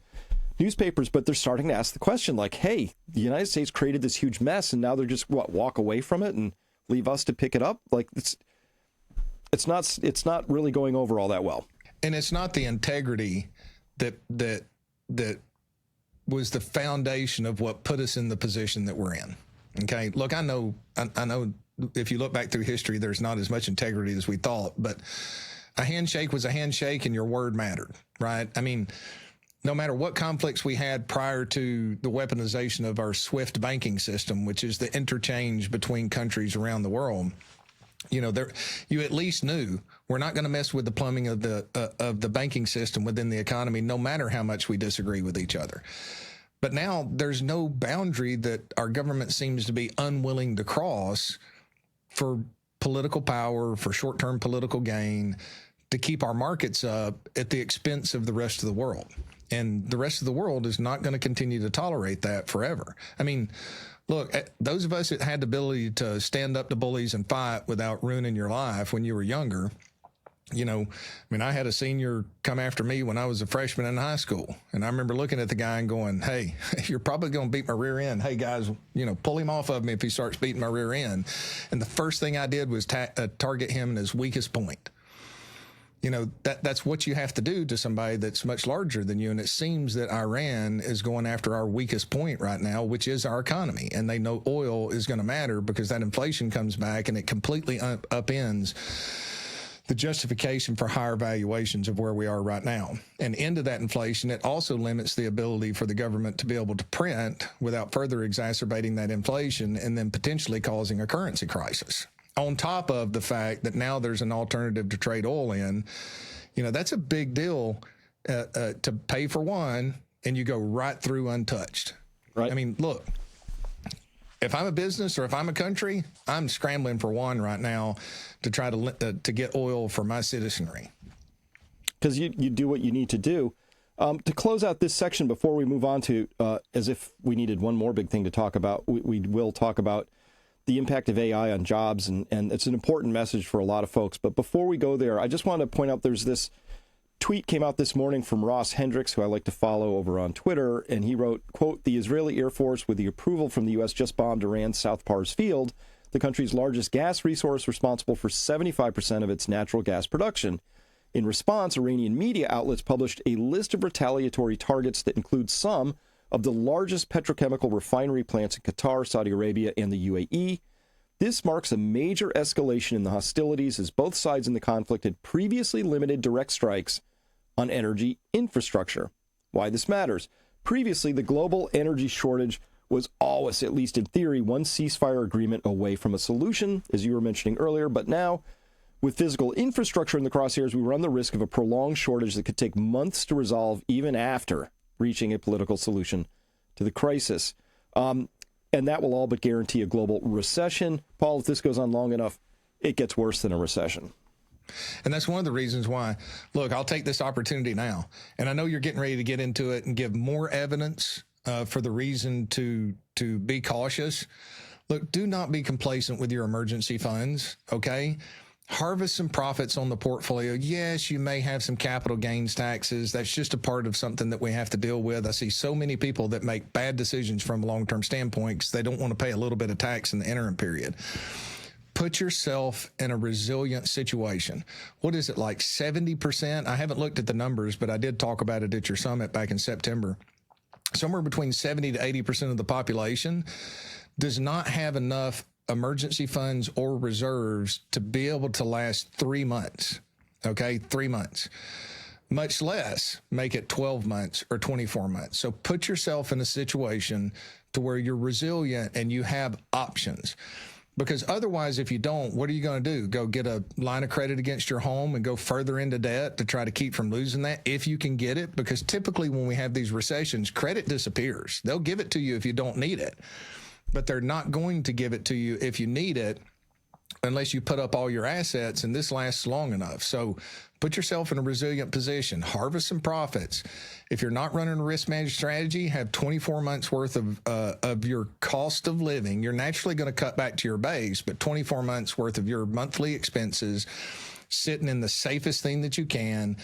newspapers, but they're starting to ask the question like, hey, the United States created this huge mess and now they're just walk away from it and leave us to pick it up? Like it's not really going over all that well. And it's not the integrity that was the foundation of what put us in the position that we're in. Okay. Look, I know if you look back through history, there's not as much integrity as we thought, but a handshake was a handshake and your word mattered, right? I mean, no matter what conflicts we had prior to the weaponization of our SWIFT banking system, which is the interchange between countries around the world, you at least knew we're not going to mess with the plumbing of the banking system within the economy, no matter how much we disagree with each other. But now there's no boundary that our government seems to be unwilling to cross for political power, for short-term political gain, to keep our markets up at the expense of the rest of the world. And the rest of the world is not going to continue to tolerate that forever. I mean, look, those of us that had the ability to stand up to bullies and fight without ruining your life when you were younger, I had a senior come after me when I was a freshman in high school. And I remember looking at the guy and going, hey, you're probably going to beat my rear end. Hey, guys, pull him off of me if he starts beating my rear end. And the first thing I did was target him in his weakest point. That's what you have to do to somebody that's much larger than you. And it seems that Iran is going after our weakest point right now, which is our economy. And they know oil is going to matter because that inflation comes back and it completely upends the justification for higher valuations of where we are right now. And into that inflation, it also limits the ability for the government to be able to print without further exacerbating that inflation and then potentially causing a currency crisis. On top of the fact that now there's an alternative to trade oil in, that's a big deal to pay for one and you go right through untouched. Right. I mean, look, if I'm a business or if I'm a country, I'm scrambling for one right now to try to get oil for my citizenry. Because you do what you need to do. To close out this section before we move on to, as if we needed one more big thing to talk about, we will talk about the impact of AI on jobs, and it's an important message for a lot of folks. But before we go there, I just want to point out there's this tweet came out this morning from Ross Hendricks, who I like to follow over on Twitter, and he wrote, quote, "The Israeli Air Force, with the approval from the U.S., just bombed Iran's South Pars field, the country's largest gas resource responsible for 75% of its natural gas production. In response, Iranian media outlets published a list of retaliatory targets that includes some of the largest petrochemical refinery plants in Qatar, Saudi Arabia, and the UAE. This marks a major escalation in the hostilities as both sides in the conflict had previously limited direct strikes on energy infrastructure." Why this matters. Previously, the global energy shortage was always, at least in theory, one ceasefire agreement away from a solution, as you were mentioning earlier. But now, with physical infrastructure in the crosshairs, we run the risk of a prolonged shortage that could take months to resolve even after reaching a political solution to the crisis. And that will all but guarantee a global recession. Paul, if this goes on long enough, it gets worse than a recession. And that's one of the reasons why, look, I'll take this opportunity now. And I know you're getting ready to get into it and give more evidence for the reason to be cautious. Look, do not be complacent with your emergency funds, okay? Harvest some profits on the portfolio. Yes, you may have some capital gains taxes. That's just a part of something that we have to deal with. I see so many people that make bad decisions from a long-term standpoint because they don't want to pay a little bit of tax in the interim period. Put yourself in a resilient situation. What is it, like 70%? I haven't looked at the numbers, but I did talk about it at your summit back in September. Somewhere between 70 to 80% of the population does not have enough emergency funds or reserves to be able to last 3 months. Okay, 3 months. Much less make it 12 months or 24 months. So put yourself in a situation to where you're resilient and you have options. Because otherwise, if you don't, what are you going to do? Go get a line of credit against your home and go further into debt to try to keep from losing that if you can get it? Because typically when we have these recessions, credit disappears. They'll give it to you if you don't need it, but they're not going to give it to you if you need it unless you put up all your assets, and this lasts long enough. So put yourself in a resilient position, harvest some profits. If you're not running a risk managed strategy, have 24 months worth of your cost of living. You're naturally going to cut back to your base, but 24 months worth of your monthly expenses sitting in the safest thing that you can.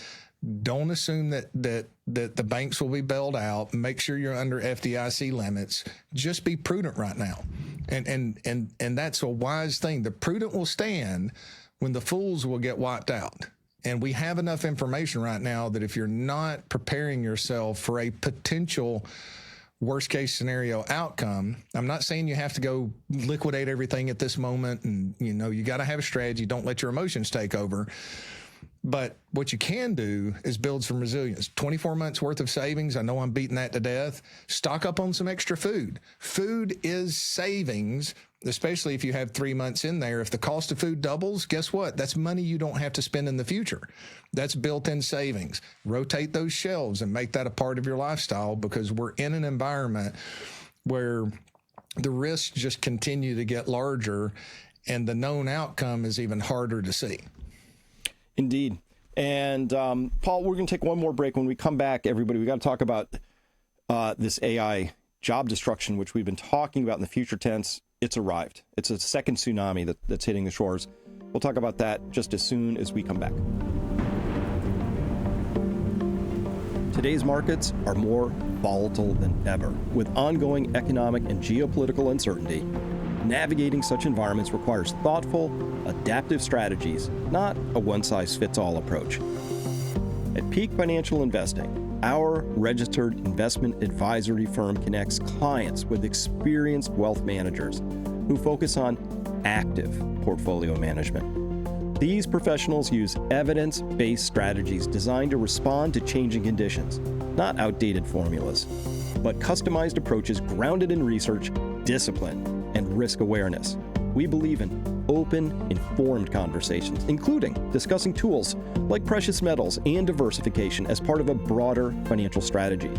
Don't assume that the banks will be bailed out. Make sure you're under FDIC limits. Just be prudent right now. And that's a wise thing. The prudent will stand when the fools will get wiped out. And we have enough information right now that if you're not preparing yourself for a potential worst case scenario outcome, I'm not saying you have to go liquidate everything at this moment. And, you got to have a strategy. Don't let your emotions take over. But what you can do is build some resilience. 24 months worth of savings. I know I'm beating that to death. Stock up on some extra food. Food is savings, especially if you have 3 months in there. If the cost of food doubles, guess what? That's money you don't have to spend in the future. That's built-in savings. Rotate those shelves and make that a part of your lifestyle, because we're in an environment where the risks just continue to get larger and the known outcome is even harder to see. Indeed. And Paul, we're going to take one more break. When we come back, everybody, we got to talk about this AI job destruction, which we've been talking about in the future tense. It's arrived. It's a second tsunami that's hitting the shores. We'll talk about that just as soon as we come back. Today's markets are more volatile than ever. With ongoing economic and geopolitical uncertainty, navigating such environments requires thoughtful, adaptive strategies, not a one-size-fits-all approach. At Peak Financial Investing, our registered investment advisory firm connects clients with experienced wealth managers who focus on active portfolio management. These professionals use evidence-based strategies designed to respond to changing conditions, not outdated formulas, but customized approaches grounded in research, discipline, and risk awareness. We believe in open, informed conversations, including discussing tools like precious metals and diversification as part of a broader financial strategy.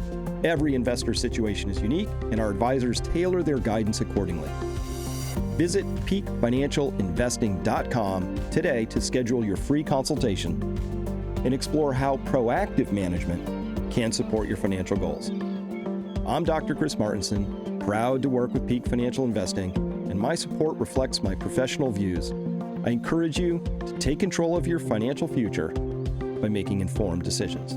Every investor situation is unique, and our advisors tailor their guidance accordingly. Visit peakfinancialinvesting.com today to schedule your free consultation and explore how proactive management can support your financial goals. I'm Dr. Chris Martinson, proud to work with Peak Financial Investing, and my support reflects my professional views. I encourage you to take control of your financial future by making informed decisions.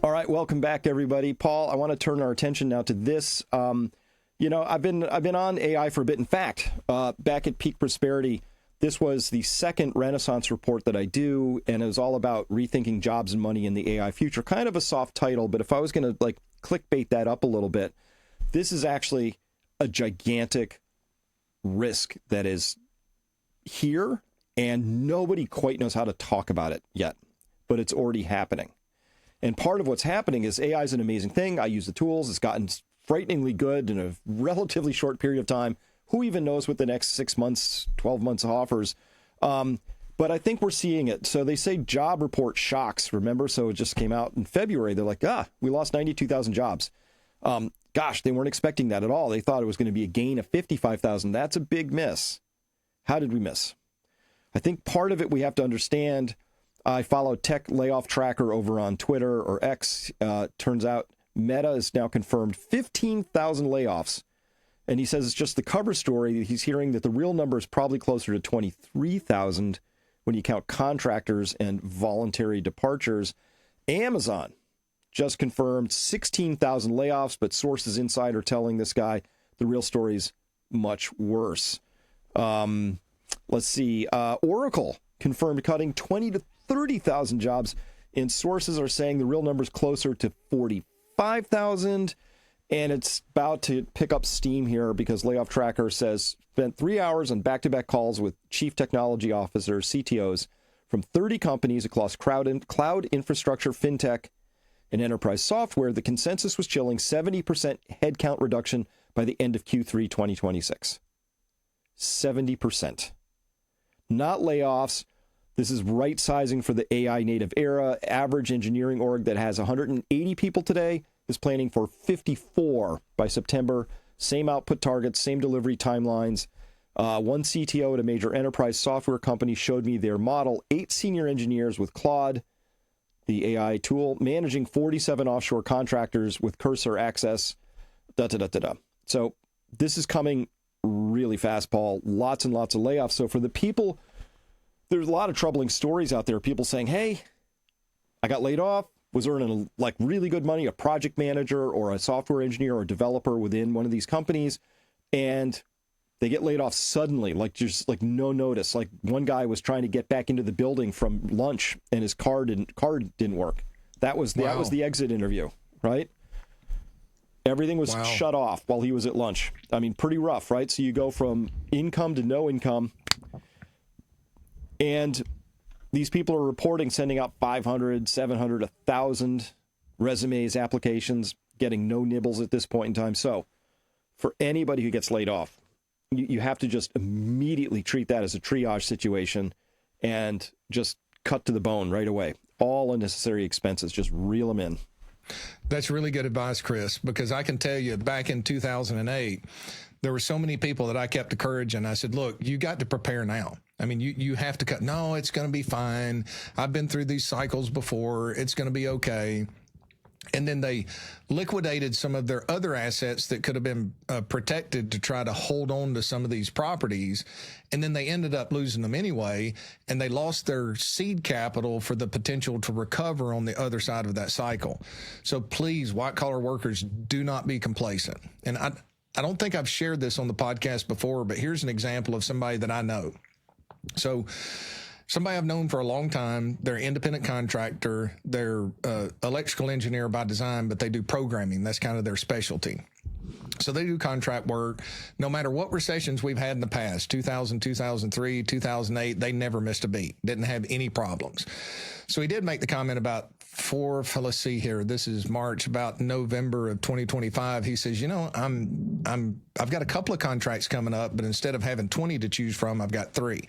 All right, welcome back, everybody. Paul, I want to turn our attention now to this. I've been on AI for a bit. In fact, back at Peak Prosperity, this was the second Renaissance report that I do, and it was all about rethinking jobs and money in the AI future. Kind of a soft title, but if I was going to clickbait that up a little bit, this is actually a gigantic risk that is here, and nobody quite knows how to talk about it yet, but it's already happening. And part of what's happening is AI is an amazing thing. I use the tools. It's gotten frighteningly good in a relatively short period of time. Who even knows what the next 6 months, 12 months offers? But I think we're seeing it. So they say job report shocks, remember? So it just came out in February. They're like, we lost 92,000 jobs. Gosh, they weren't expecting that at all. They thought it was going to be a gain of 55,000. That's a big miss. How did we miss? I think part of it we have to understand. I follow Tech Layoff Tracker over on Twitter or X. Turns out Meta has now confirmed 15,000 layoffs. And he says it's just the cover story. He's hearing that the real number is probably closer to 23,000 when you count contractors and voluntary departures. Amazon just confirmed 16,000 layoffs, but sources inside are telling this guy the real story's much worse. Let's see. Oracle confirmed cutting 20 to 30,000 jobs, and sources are saying the real number is closer to 45,000. And it's about to pick up steam here because Layoff Tracker says spent 3 hours on back-to-back calls with chief technology officers, CTOs, from 30 companies across cloud infrastructure, fintech, and enterprise software. The consensus was chilling 70% headcount reduction by the end of Q3 2026. 70%. Not layoffs. This is right sizing for the AI native era. Average engineering org that has 180 people today is planning for 54 by September. Same output targets, same delivery timelines. One CTO at a major enterprise software company showed me their model. 8 senior engineers with Claude, the AI tool, managing 47 offshore contractors with cursor access. So this is coming really fast, Paul. Lots and lots of layoffs. So for the people, there's a lot of troubling stories out there. People saying, hey, I got laid off, was earning like really good money, a project manager or a software engineer or developer within one of these companies, and they get laid off suddenly, like just like no notice. Like one guy was trying to get back into the building from lunch and his card didn't work. That was the exit interview, right? Everything was shut off while he was at lunch. I mean, pretty rough, right? So you go from income to no income. And these people are reporting sending out 500, 700, 1,000 resumes, applications, getting no nibbles at this point in time. So for anybody who gets laid off, you have to just immediately treat that as a triage situation and just cut to the bone right away. All unnecessary expenses, just reel them in. That's really good advice, Chris, because I can tell you back in 2008, there were so many people that I kept encouraging. I said, look, you got to prepare now. I mean, you have to cut. No, it's going to be fine. I've been through these cycles before. It's going to be okay. And then they liquidated some of their other assets that could have been protected to try to hold on to some of these properties. And then they ended up losing them anyway. And they lost their seed capital for the potential to recover on the other side of that cycle. So please, white collar workers, do not be complacent. And I don't think I've shared this on the podcast before, but here's an example of somebody that I know. So somebody I've known for a long time, they're an independent contractor, they're electrical engineer by design, but they do programming. That's kind of their specialty. So they do contract work. No matter what recessions we've had in the past, 2000, 2003, 2008, they never missed a beat, didn't have any problems. So he did make the comment about let's see here, this is March, about November of 2025. He says, you know, I've got a couple of contracts coming up, but instead of having 20 to choose from, I've got 3.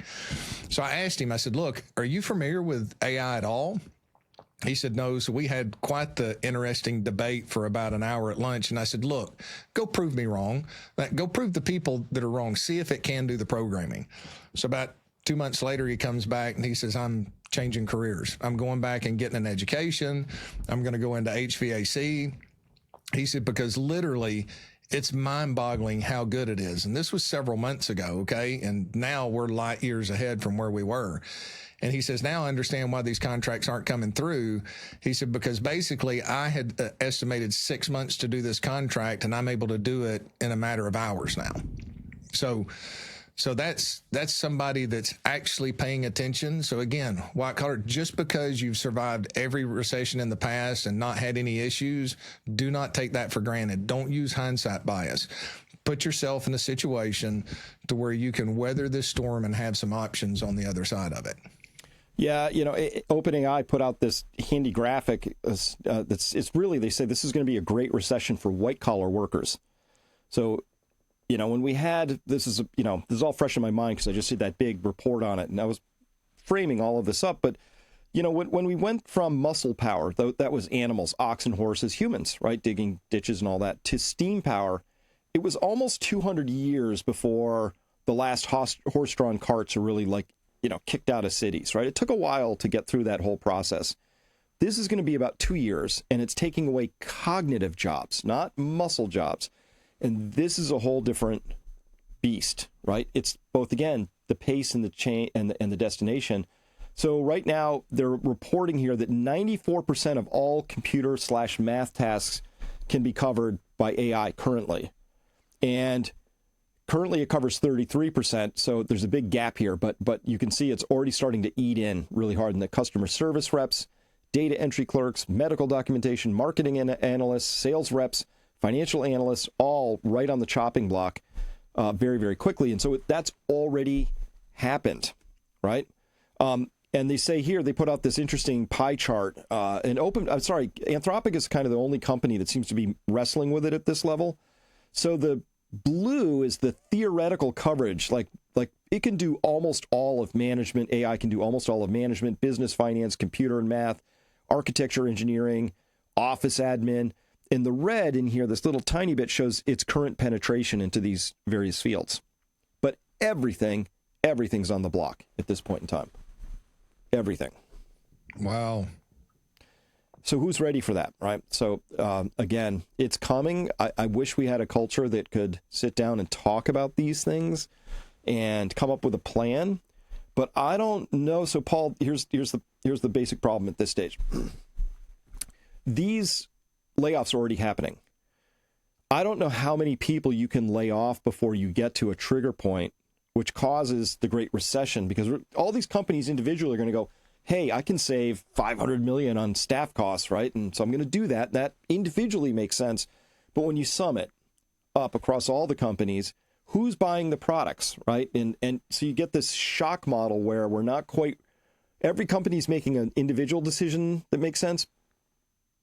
So I asked him, I said, look, are you familiar with AI at all? He said, no. So we had quite the interesting debate for about an hour at lunch. And I said, look, go prove me wrong. Go prove the people that are wrong. See if it can do the programming. So about 2 months later, he comes back and he says, I'm changing careers. I'm going back and getting an education. I'm going to go into HVAC. He said, because literally it's mind-boggling how good it is. And this was several months ago, okay? And now we're light years ahead from where we were. And he says, now I understand why these contracts aren't coming through. He said, because basically I had estimated 6 months to do this contract, and I'm able to do it in a matter of hours now. So that's somebody that's actually paying attention. So again, white collar, just because you've survived every recession in the past and not had any issues, do not take that for granted. Don't use hindsight bias. Put yourself in a situation to where you can weather this storm and have some options on the other side of it. Yeah, you know, OpenAI put out this handy graphic. It's really, they say this is going to be a great recession for white collar workers. So, you know, when we had, this is all fresh in my mind because I just did that big report on it and I was framing all of this up. But, you know, when we went from muscle power, that was animals, oxen, horses, humans, right, digging ditches and all that, to steam power, it was almost 200 years before the last horse-drawn carts are really kicked out of cities, right? It took a while to get through that whole process. This is going to be about 2 years, and it's taking away cognitive jobs, not muscle jobs. And this is a whole different beast, right? It's both, again, the pace and the chain and the destination. So right now, they're reporting here that 94% of all computer/math tasks can be covered by AI currently. And currently it covers 33%, so there's a big gap here, but you can see it's already starting to eat in really hard in the customer service reps, data entry clerks, medical documentation, marketing analysts, sales reps, financial analysts, all right on the chopping block very, very quickly. And so that's already happened, right? And they say here, they put out this interesting pie chart. Anthropic is kind of the only company that seems to be wrestling with it at this level. So the blue is the theoretical coverage, like it can do almost all of management. AI can do almost all of management, business, finance, computer and math, architecture, engineering, office admin. And the red in here, this little tiny bit, shows its current penetration into these various fields. But everything's on the block at this point in time. Everything. Wow. So who's ready for that, right? So again, it's coming. I wish we had a culture that could sit down and talk about these things and come up with a plan, but I don't know. So Paul, here's the basic problem at this stage. These layoffs are already happening. I don't know how many people you can lay off before you get to a trigger point, which causes the Great Recession, because all these companies individually are going to go, hey, I can save $500 million on staff costs, right? And so I'm going to do that. That individually makes sense. But when you sum it up across all the companies, who's buying the products, right? And so you get this shock model where we're not quite, every company's making an individual decision that makes sense,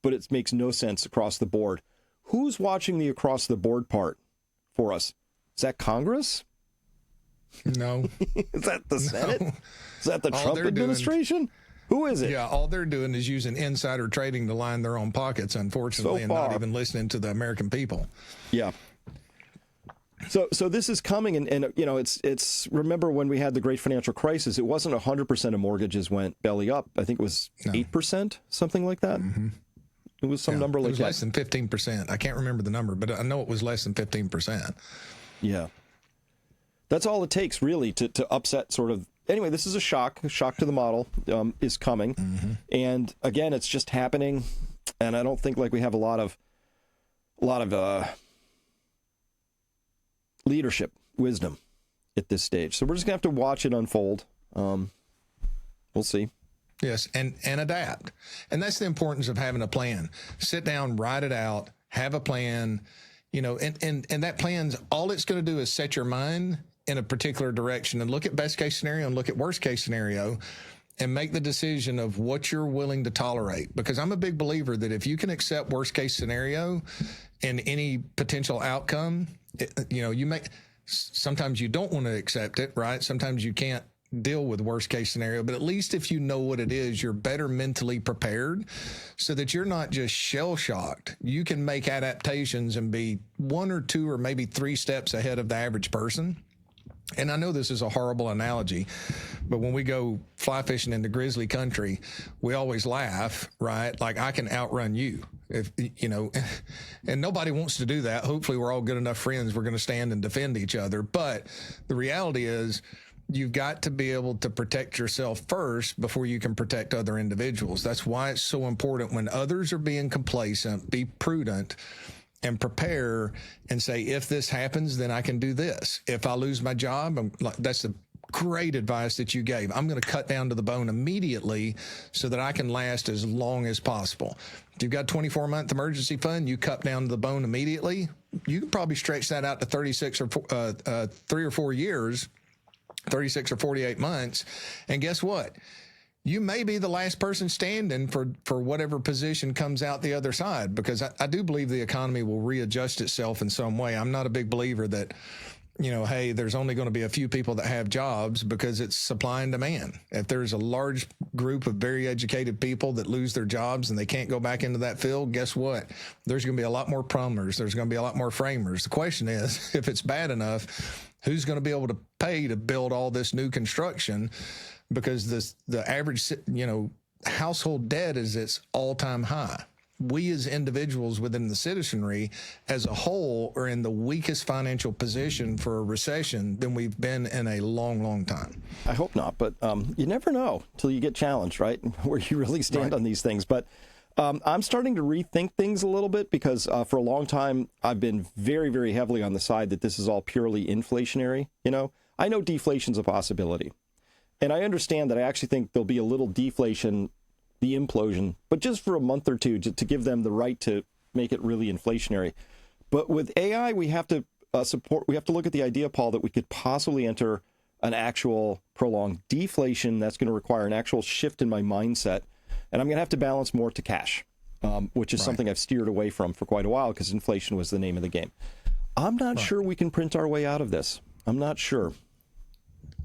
but it makes no sense across the board. Who's watching the across the board part for us? Is that Congress? No. Is that the Senate? No. Is that the Trump administration? Who is it? Yeah, all they're doing is using insider trading to line their own pockets, unfortunately, and not even listening to the American people. Yeah. So this is coming, and you know, it's remember when we had the great financial crisis, it wasn't 100% of mortgages went belly up. I think it was 8%, something like that. Mm-hmm. It was some number like that. It was less than 15%. I can't remember the number, but I know it was less than 15%. Yeah. That's all it takes, really, to upset sort of. Anyway, this is a shock to the model is coming. Mm-hmm. And again, it's just happening. And I don't think like we have a lot of leadership wisdom at this stage. So we're just gonna have to watch it unfold. We'll see. Yes, and adapt. And that's the importance of having a plan. Sit down, write it out, have a plan, you know, and that plan's all it's going to do is set your mind in a particular direction and look at best case scenario and look at worst case scenario and make the decision of what you're willing to tolerate. Because I'm a big believer that if you can accept worst case scenario and any potential outcome, sometimes you don't want to accept it, right? Sometimes you can't deal with worst case scenario, but at least if you know what it is, you're better mentally prepared so that you're not just shell shocked. You can make adaptations and be 1 or 2 or maybe 3 steps ahead of the average person. And I know this is a horrible analogy, but when we go fly fishing into grizzly country, we always laugh, right? Like I can outrun you, if you know, and nobody wants to do that. Hopefully we're all good enough friends. We're going to stand and defend each other. But the reality is you've got to be able to protect yourself first before you can protect other individuals. That's why it's so important when others are being complacent, be prudent and prepare and say, if this happens, then I can do this. If I lose my job, that's the great advice that you gave. I'm going to cut down to the bone immediately so that I can last as long as possible. If you've got a 24-month emergency fund, you cut down to the bone immediately. You can probably stretch that out to 36 or 3 or 4 years, 36 or 48 months. And guess what? You may be the last person standing for whatever position comes out the other side, because I do believe the economy will readjust itself in some way. I'm not a big believer that, you know, hey, there's only going to be a few people that have jobs, because it's supply and demand. If there's a large group of very educated people that lose their jobs and they can't go back into that field, guess what? There's going to be a lot more plumbers. There's going to be a lot more framers. The question is, if it's bad enough, who's going to be able to pay to build all this new construction? Because the average, you know, household debt is its all-time high. We as individuals within the citizenry as a whole are in the weakest financial position for a recession than we've been in a long, long time. I hope not, but you never know till you get challenged, right? Where you really stand on these things. But I'm starting to rethink things a little bit, because for a long time, I've been very, very heavily on the side that this is all purely inflationary. You know, I know deflation's a possibility. And I understand that I actually think there'll be a little deflation, the implosion, but just for a month or two to give them the right to make it really inflationary. But with AI, we have to we have to look at the idea, Paul, that we could possibly enter an actual prolonged deflation that's going to require an actual shift in my mindset. And I'm going to have to balance more to cash, which is something I've steered away from for quite a while because inflation was the name of the game. I'm not sure we can print our way out of this. I'm not sure.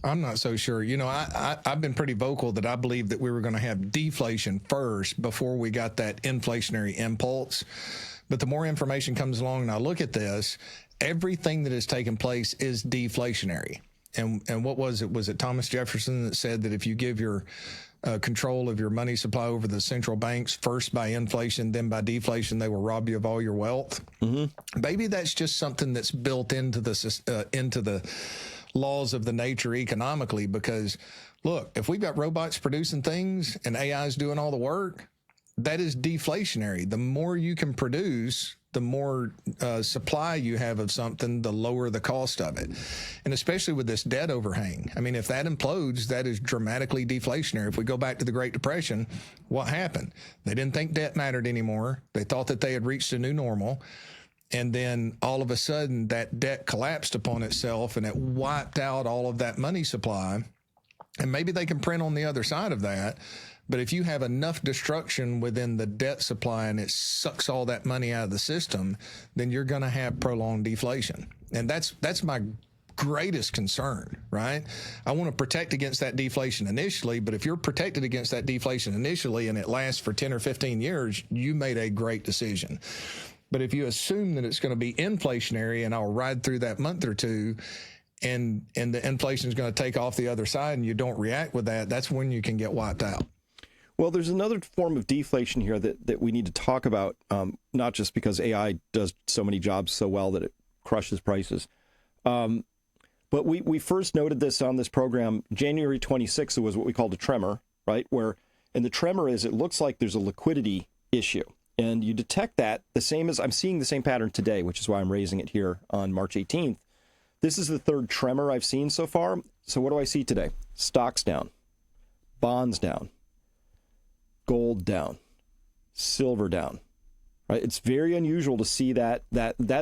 I'm not so sure. You know, I've been pretty vocal that I believe that we were going to have deflation first before we got that inflationary impulse. But the more information comes along and I look at this, everything that has taken place is deflationary. And what was it? Was it Thomas Jefferson that said that if you give your control of your money supply over the central banks first by inflation, then by deflation, they will rob you of all your wealth? Mm-hmm. Maybe that's just something that's built into the laws of the nature economically, because look, if we've got robots producing things and AI is doing all the work, that is deflationary. The more you can produce, the more supply you have of something, the lower the cost of it. And especially with this debt overhang. I mean, if that implodes, that is dramatically deflationary. If we go back to the Great Depression, what happened? They didn't think debt mattered anymore. They thought that they had reached a new normal. And then all of a sudden that debt collapsed upon itself and it wiped out all of that money supply. And maybe they can print on the other side of that. But if you have enough destruction within the debt supply and it sucks all that money out of the system, then you're going to have prolonged deflation. And that's my greatest concern, right? I want to protect against that deflation initially, but if you're protected against that deflation initially and it lasts for 10 or 15 years, you made a great decision. But if you assume that it's going to be inflationary and I'll ride through that month or two and the inflation is going to take off the other side and you don't react with that, that's when you can get wiped out. Well, there's another form of deflation here that we need to talk about, not just because AI does so many jobs so well that it crushes prices. But we first noted this on this program, January 26th, it was what we called a tremor, right? And the tremor is it looks like there's a liquidity issue. And you detect that the same as I'm seeing the same pattern today, which is why I'm raising it here on March 18th. This is the third tremor I've seen so far. So what do I see today? Stocks down, bonds down, gold down, silver down, right? It's very unusual to see that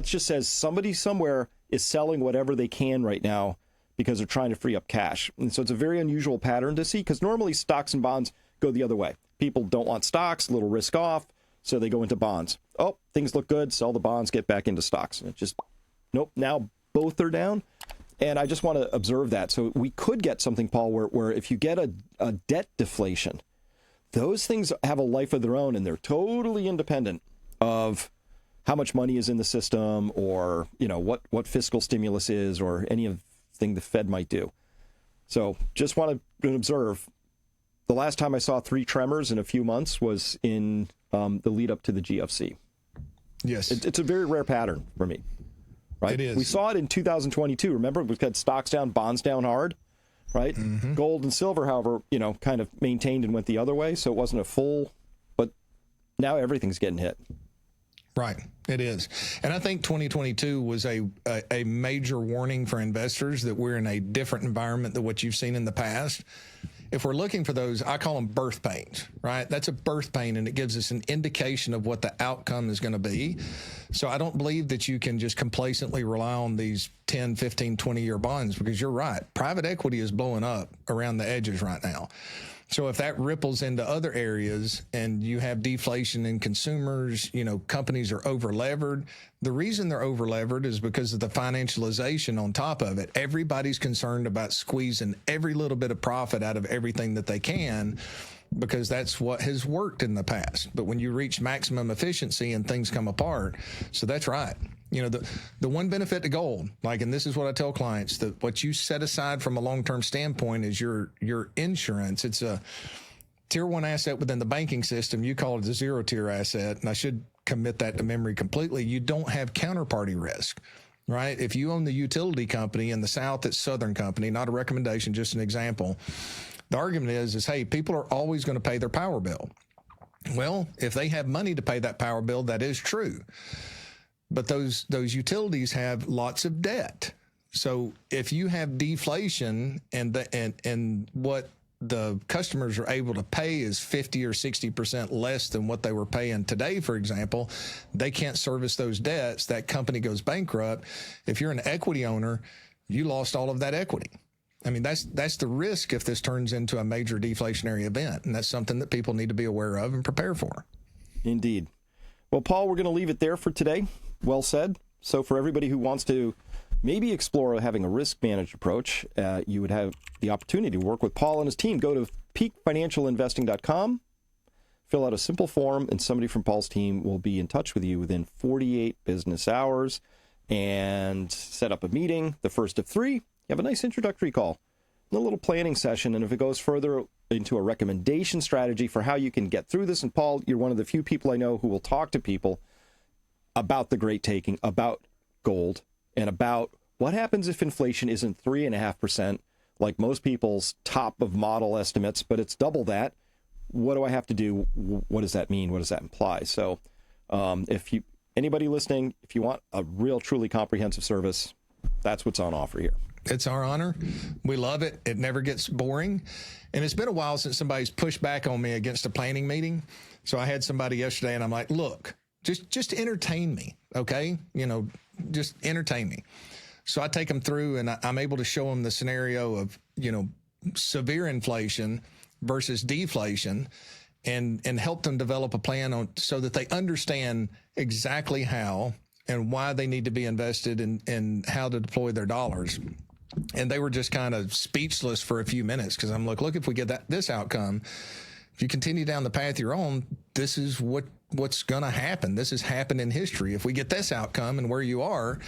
just says somebody somewhere is selling whatever they can right now because they're trying to free up cash. And so it's a very unusual pattern to see because normally stocks and bonds go the other way. People don't want stocks, a little risk off, so they go into bonds. Oh, things look good, sell the bonds, get back into stocks. And it just, nope, now both are down. And I just want to observe that. So we could get something, Paul, where if you get a debt deflation, those things have a life of their own and they're totally independent of how much money is in the system or, you know, what fiscal stimulus is or anything the Fed might do. So just want to observe. The last time I saw 3 tremors in a few months was in the lead up to the GFC. Yes. It's a very rare pattern for me. Right? It is. We saw it in 2022. Remember, we've got stocks down, bonds down hard, right? Mm-hmm. Gold and silver, however, kind of maintained and went the other way. So it wasn't a full, but now everything's getting hit. Right. It is. And I think 2022 was a major warning for investors that we're in a different environment than what you've seen in the past. If we're looking for those, I call them birth pains, right? That's a birth pain, and it gives us an indication of what the outcome is going to be. So I don't believe that you can just complacently rely on these 10, 15, 20-year bonds because you're right. Private equity is blowing up around the edges right now. So if that ripples into other areas and you have deflation in consumers, companies are over-levered. The reason they're over-levered is because of the financialization on top of it. Everybody's concerned about squeezing every little bit of profit out of everything that they can because that's what has worked in the past. But when you reach maximum efficiency and things come apart, so that's right. The one benefit to gold, and this is what I tell clients, that what you set aside from a long-term standpoint is your insurance. It's a tier 1 asset within the banking system. You call it a 0-tier asset, and I should commit that to memory completely. You don't have counterparty risk, right? If you own the utility company in the South, it's Southern Company, not a recommendation, just an example. The argument is, hey, people are always going to pay their power bill. Well, if they have money to pay that power bill, that is true. But those utilities have lots of debt. So if you have deflation and what the customers are able to pay is 50 or 60% less than what they were paying today, for example, they can't service those debts. That company goes bankrupt. If you're an equity owner, you lost all of that equity. I mean, that's the risk if this turns into a major deflationary event. And that's something that people need to be aware of and prepare for. Indeed. Well, Paul, we're going to leave it there for today. Well said. So for everybody who wants to maybe explore having a risk-managed approach, you would have the opportunity to work with Paul and his team. Go to peakfinancialinvesting.com, fill out a simple form, and somebody from Paul's team will be in touch with you within 48 business hours and set up a meeting, the first of 3. You have a nice introductory call, a little planning session, and if it goes further into a recommendation strategy for how you can get through this, and Paul, you're one of the few people I know who will talk to people about the great taking, about gold, and about what happens if inflation isn't 3.5%, like most people's top of model estimates, but it's double that. What do I have to do? What does that mean? What does that imply? So anybody listening, if you want a real, truly comprehensive service, that's what's on offer here. It's our honor. We love it. It never gets boring. And it's been a while since somebody's pushed back on me against a planning meeting. So I had somebody yesterday and I'm like, look, just entertain me. Okay. Just entertain me. So I take them through and I'm able to show them the scenario of, severe inflation versus deflation and help them develop a plan so that they understand exactly how and why they need to be invested in how to deploy their dollars. And they were just kind of speechless for a few minutes because I'm like, look, if we get this outcome, if you continue down the path you're on, this is what's going to happen. This has happened in history. If we get this outcome and where you are,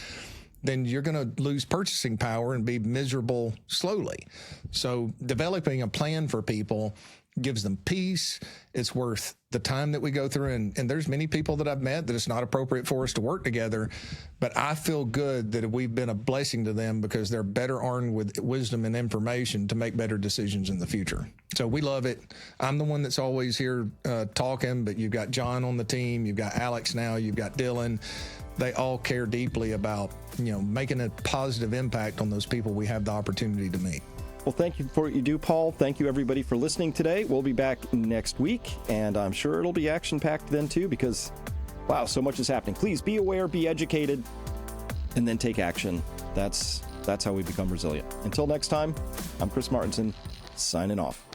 then you're going to lose purchasing power and be miserable slowly. So developing a plan for people gives them peace. It's worth the time that we go through. And there's many people that I've met that it's not appropriate for us to work together, but I feel good that we've been a blessing to them because they're better armed with wisdom and information to make better decisions in the future. So we love it. I'm the one that's always here talking, but you've got John on the team, you've got Alex now, you've got Dylan. They all care deeply about, making a positive impact on those people we have the opportunity to meet. Well, thank you for what you do, Paul. Thank you, everybody, for listening today. We'll be back next week, and I'm sure it'll be action-packed then, too, because, wow, so much is happening. Please be aware, be educated, and then take action. That's how we become resilient. Until next time, I'm Chris Martinson, signing off.